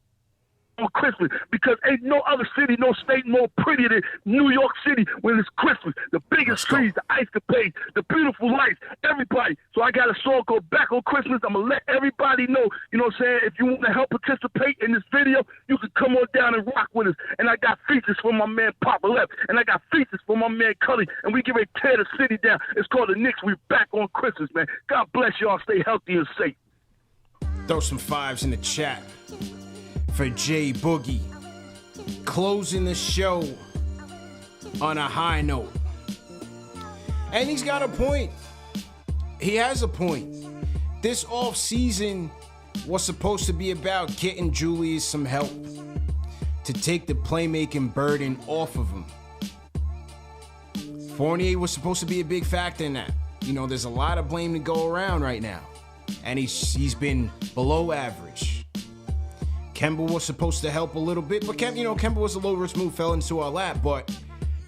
on Christmas, because ain't no other city, no state more prettier than New York City when it's Christmas. The biggest trees, the ice capades, the beautiful lights, everybody. So I got a song called Back on Christmas. I'm going to let everybody know, you know what I'm saying? If you want to help participate in this video, you can come on down and rock with us. And I got features for my man Papa Left, and I got features for my man Cully, and we get ready to tear the city down. It's called the Knicks. We're back on Christmas, man. God bless y'all. Stay healthy and safe. Throw some fives in the chat for J Boogie, closing the show on a high note. And he's got a point. He has a point. This off season was supposed to be about getting Julius some help to take the playmaking burden off of him. Fournier was supposed to be a big factor in that. You know, there's a lot of blame to go around right now, and he's been below average. Kemba was supposed to help a little bit, but Kemba was a low-risk move, fell into our lap, but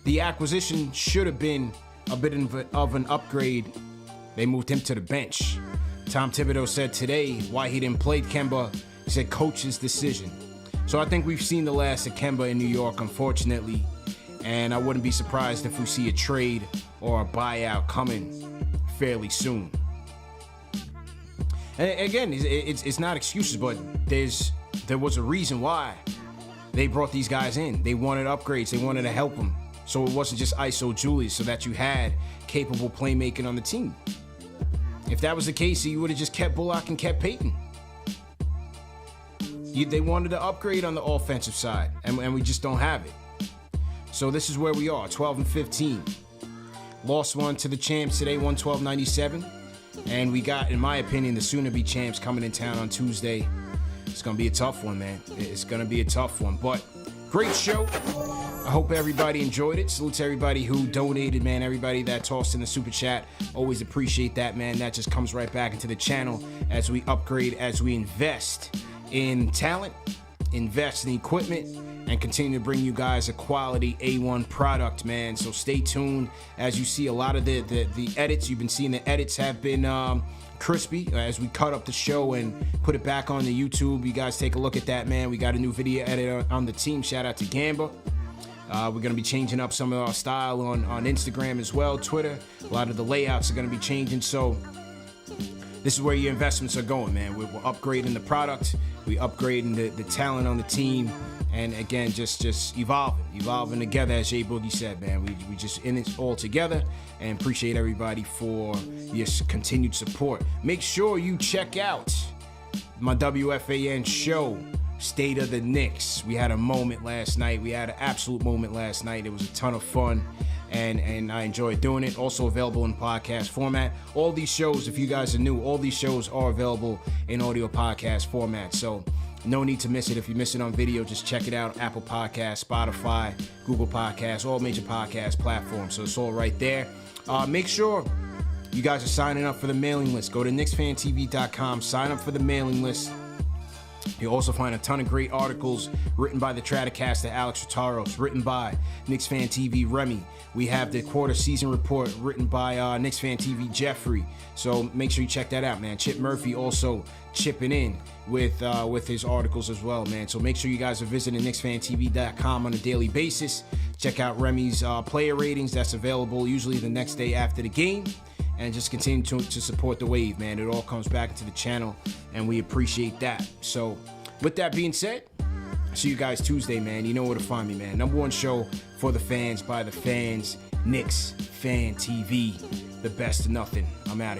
the acquisition should have been a bit of an upgrade. They moved him to the bench. Tom Thibodeau said today why he didn't play Kemba. He said coach's decision. So I think we've seen the last of Kemba in New York, unfortunately, and I wouldn't be surprised if we see a trade or a buyout coming fairly soon. And again, it's not excuses, but there was a reason why they brought these guys in. They wanted upgrades. They wanted to help them. So it wasn't just ISO Julius, so that you had capable playmaking on the team. If that was the case, you would have just kept Bullock and kept Payton. They wanted to upgrade on the offensive side, and we just don't have it. So this is where we are, 12-15. Lost one to the champs today, 112-97. And we got, in my opinion, the soon-to-be champs coming in town on Tuesday. It's going to be a tough one, man. It's going to be a tough one. But great show. I hope everybody enjoyed it. Salute to everybody who donated, man. Everybody that tossed in the super chat. Always appreciate that, man. That just comes right back into the channel as we upgrade, as we invest in talent, invest in equipment, and continue to bring you guys a quality A1 product, man. So stay tuned as you see a lot of the edits. You've been seeing the edits have been crispy as we cut up the show and put it back on the YouTube. You guys take a look at that, man. We got a new video edit on the team. Shout out to Gamba. We're going to be changing up some of our style on Instagram as well, Twitter. A lot of the layouts are going to be changing. So this is where your investments are going, man. We're upgrading the product. We're upgrading the talent on the team. And again, just evolving together, as Jay Boogie said, man. We just in it all together, and appreciate everybody for your continued support. Make sure you check out my WFAN show, State of the Knicks. We had a moment last night. We had an absolute moment last night. It was a ton of fun, and I enjoyed doing it. Also available in podcast format. All these shows, if you guys are new, all these shows are available in audio podcast format. So no need to miss it. If you miss it on video, just check it out. Apple Podcasts, Spotify, Google Podcasts, all major podcast platforms. So it's all right there. Make sure you guys are signing up for the mailing list. Go to KnicksFanTV.com. Sign up for the mailing list. You'll also find a ton of great articles written by the Stratocaster Alex Rotaros, written by KnicksFanTV Remy. We have the quarter season report written by KnicksFanTV Jeffrey. So make sure you check that out, man. Chip Murphy also chipping in with his articles as well, man. So make sure you guys are visiting KnicksFanTV.com on a daily basis. Check out Remy's player ratings. That's available usually the next day after the game. And just continue to support the wave, man. It all comes back into the channel, and we appreciate that. So with that being said, see you guys Tuesday, man. You know where to find me, man. Number one show for the fans, by the fans, Knicks Fan TV. The best of nothing. I'm out of here.